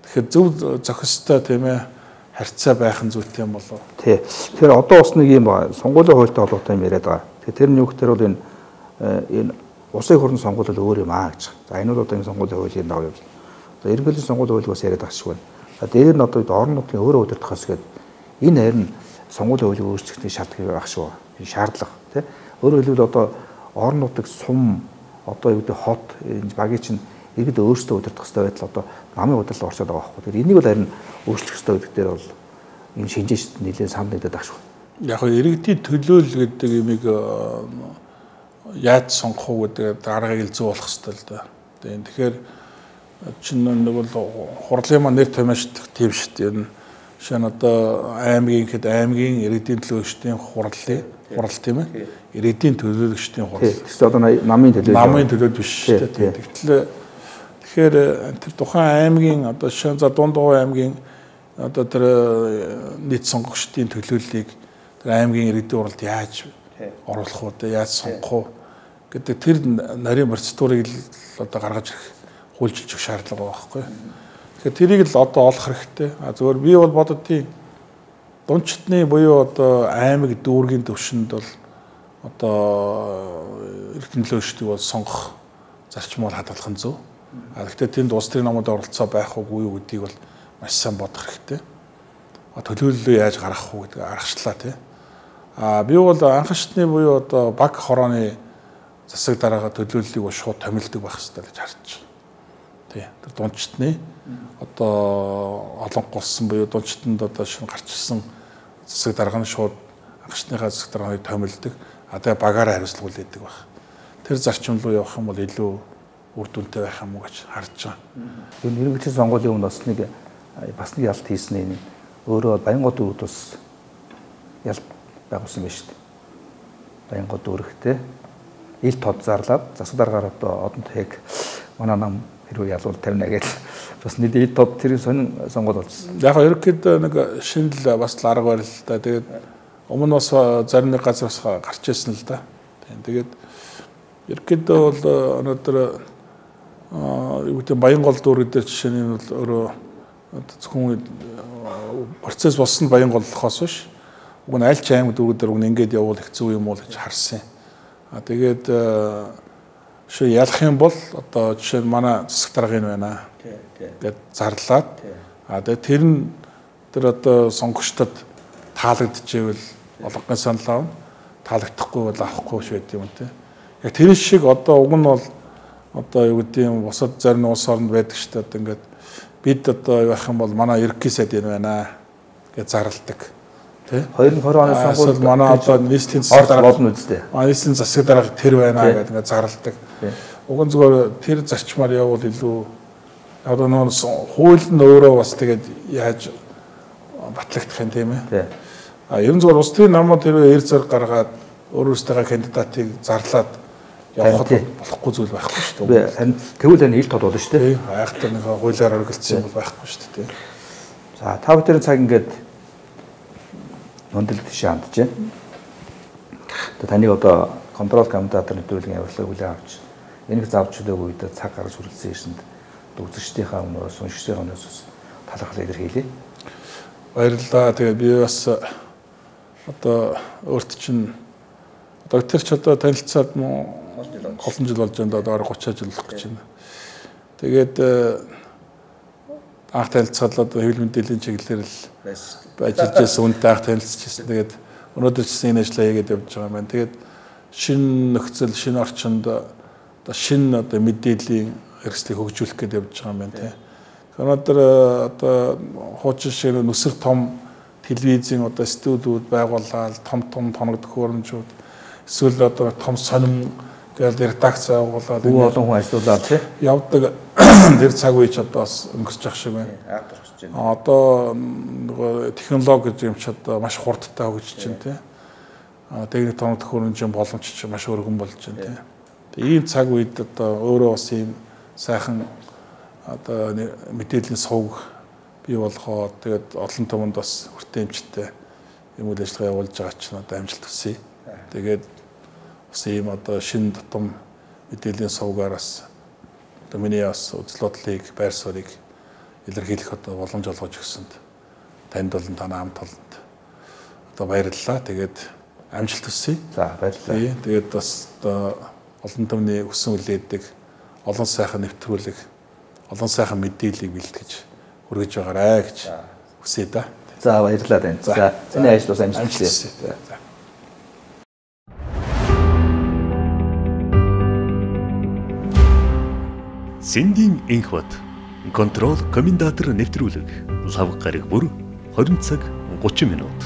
Тэгэхээр зөв зохистой тийм ээ харьцаа байх нь зүйтэй юм болов. Тий. Тэгэхээр одоо бас нэг юм сонгуулийн хуультай холбоотой юм яриад байгаа. Тэгэхээр тэр нь юу гэхээр бол энэ улсын хурлын сонгуул бол өөр юм аа гэж. За энэ бол одоо энэ сонгуулийн хуулийн дагуу явж. За ерөнхийдөө сонгуулийн хуулийг бас яриад байгаа шиг байна. Дээр нь одоо орон нутгийн өөрөө удирдахаас гээд энэ харин сонгуулийн хуулийг өөрчлөхний шаардлага байх шүү. Энэ шаардлага тий. Өөрөөр хэлбэл одоо орон нутаг сум одоо юу гэдэг хот энэ багийн чинь иргэд өөрсдөө удирдах хэрэгтэй байтал одоо намын удирдал орчод байгаа байхгүй. Тэгэхээр энийг бол харин өөрчлөх хэрэгтэй гэдэг дээр бол энэ шинжээч нэлээд санд нэгдээд байгаа шүү. Яг нь иргэдийн төлөөл гэдэг юмыг яаж сонгох уу гэдэг даргаыг л зөв болох хэрэгтэй л да. Тэгэхээр чинь нэг бол хурлын маань нэр томьёошдох тийм шүү дээ. Жишээ нь одоо аймгийн хэд аймгийн иргэдийн төлөөлөгчдийн хурал тийм ээ. Иргэдийн төлөөлөгчдийн хурал. Тэгэхээр одоо намын төлөөлөл биш шүү дээ. Тэгэхээр тэр тухайн аймгийн одоо жишээ нь за Дундгуй аймгийн одоо тэр нийт сонгогчдын төлөөллийг тэр аймгийн иргэдийн хуралд яаж оруулах уу, яаж сонгох уу гэдэг тэр нарийн процедурыг л одоо гаргаж ирэх хуульчилж өгөх шаардлага байгаа байхгүй. Тэгэхээр тэрийг л одоо олох хэрэгтэй. Зөвхөн би бол боддtiin дундчтны буюу одоо аймаг дүүргийн төвшөнд бол одоо эрдэнэ төлөөлөгчдийг бол сонгох зарчим бол хадгалах нь зөв. Гэхдээ тэнд улс төрийн намууд оролцоо байх уугүй юу гэдгийг бол маш сайн бодох хэрэгтэй. Төлөөллөө яаж гаргах уу гэдэг аргачлаа тий. Би бол анхан шатны буюу одоо баг хорооны засаг дарга төлөөллийг бол шууд томилдог байх хэрэгтэй гэж харж байна. Тий. Тэр дундчтны одоо олонхолсон буюу дундчтанд одоо шинэ гарчилсан засаг дарга нь шууд анхан шатныхаа засаг даргаыг томилдог. Тэгээ багаараа хариуцлага үлээдэг байх. Тэр зарчим руу явах юм бол илүү үр дүнтэй байх юм уу гэж харж байгаа. Энэ иргэдийн сонгуулийн өмнө бас нэг ялт хийсэн энэ өөрөө Баянгот дүүрэгт бас ялт байгуулсан байна шүү дээ. Баянгот дүүрэгтэй ил тод зарлаад засаг даргаар одоо одон тэг манай нам хэрвээ ялуул 58 гэж бас нэг ил тод тэр сонин сонгуул болсон. Яг ерөнхийдөө нэг шинэл бас л арга барил л да. Тэгээд өмнө бас зарим нэг газар бас гарч ирсэн л да. Тэгээд ерөнхийдөө бол өнөөдөр юу гэдэг Баянгол дүүрэг дээр жишээ нь бол өөрөө зөвхөн процесс болсон Баянголохоос биш. Уг нь аль ч аймаг дүүрэг дээр уг нь ингээд явуул их зөв юм уу гэж харсан. Тэгээд шээ ялах юм бол одоо жишээ нь манай засаг даргын байна. Гэт зарлаад тэгээ тэр нь тэр одоо сонгогчдод таалагдчихвэл олонхын санал авна. Таалагдахгүй бол авахгүй шүү гэдэг юм тий. Яг тэр шиг одоо уг нь бол одоо юу гэдэг юм бусад зарим улс орнд байдаг шүү дээ. Одоо ингээд бид одоо юу ах юм бол манай ерөнхий сайд энэ байна гэж зарладаг. Тий. 2020 оны сонгуульд манай одоо нийслэлийн засаг дарга болно үстэй. Нийслэлийн засаг дарга тэр байна гэдэг ингээд зарладаг. Уг нь зүгээр тэр зарчмаар явбал илүү одоо нөө хууль нь өөрөө бас тэгээд яаж батлагдах юм тийм ээ. Ерөн зүгээр улс төрийн намууд хэрвээ эр зэрэг гаргаад өөрөөсөө кандидатыг зарлаад явахд болохгүй зүйл байхгүй шүү дээ. Харин тэгвэл энэ ил тод болно шүү дээ. Айхтар нэг хуулиар оргилцсан юм бол байхгүй шүү дээ. За та бүхэн цаг ингээд өндөрлөлт тийш хандж байна. Таныг одоо контрол комментатор нэвтрүүлгийн явуулгыг хүлээн авч энийг завж өгөөгүй үед цаг гаргаж хүрэлцэн ирсэнд үзэгчдийнхээ өмнөөс уншигчдийнхээ өмнөөс талархал илэрхийлье. Баярлалаа. Тэгээ би бас одоо өөрт чинь одоо тэр ч одоо танилцаад олон жил болж байна. Одоо 30 жил болох гэж байна. Тэгээд анх танилцаад одоо хэвлэл мэдээллийн чиглэлээр л ажиллаж байсан үнтэй анх танилцчихсан. Тэгээд өнөөдөр ч гэсэн энэ ажлаа хийгээд явж байгаа юм байна. Тэгээд шинэ нөхцөл, шинэ орчинд одоо шинэ одоо мэдээллийн хэрэгслийг хөгжүүлэх гээд явж байгаа юм байна тий. Өнөөдөр одоо хуучин шиг нүсэр том телевизийн одоо студиуд байгуулаад том тоног төхөөрөмжүүд эсвэл одоо том сонин гэдэг редакц байгуулаад олон хүн ажиллаулаад тий явдаг тэр цаг үе ч одоо бас өнгөрч явах шиг байна. Одоо нөгөө технологи гэж юм ч одоо маш хурдтай хөгжиж байна тий. Техник тоног төхөөрөмжийн боломж ч маш өргөн болж байна тий. Ийм цаг үед одоо өөрөө бас ийм сайхан одоо мэдээллийн сувг бий болгоод тэгээд олон түмэнд бас хүртээмжтэй юм үйл ажиллагаа явуулж байгаа ч надад амжилт хүсье. Тэгээд бас ийм одоо шинэ тутам мэдээллийн сувгаараас одоо миний бас үзэл бодлыг, байр суурийг илэрхийлэх одоо боломж олгож өгсөнд танд болон танай хамт олонд одоо баярлалаа. Тэгээд амжилт хүсье. За баярлалаа. Тэгээд бас одоо олон түмний өсөн үлээдэг олон сайхан нэвтрүүлэг, олон сайхан мэдээллийг бэлтгэж хүргэж байгаарай гэж хүсье да. За баярлалаа тань. За таны ажил бас амжилт хүсье. С. Эрдэнэ контрол комментатор нэвтрүүлэг лав гараг бүр 20 цаг 30 минут.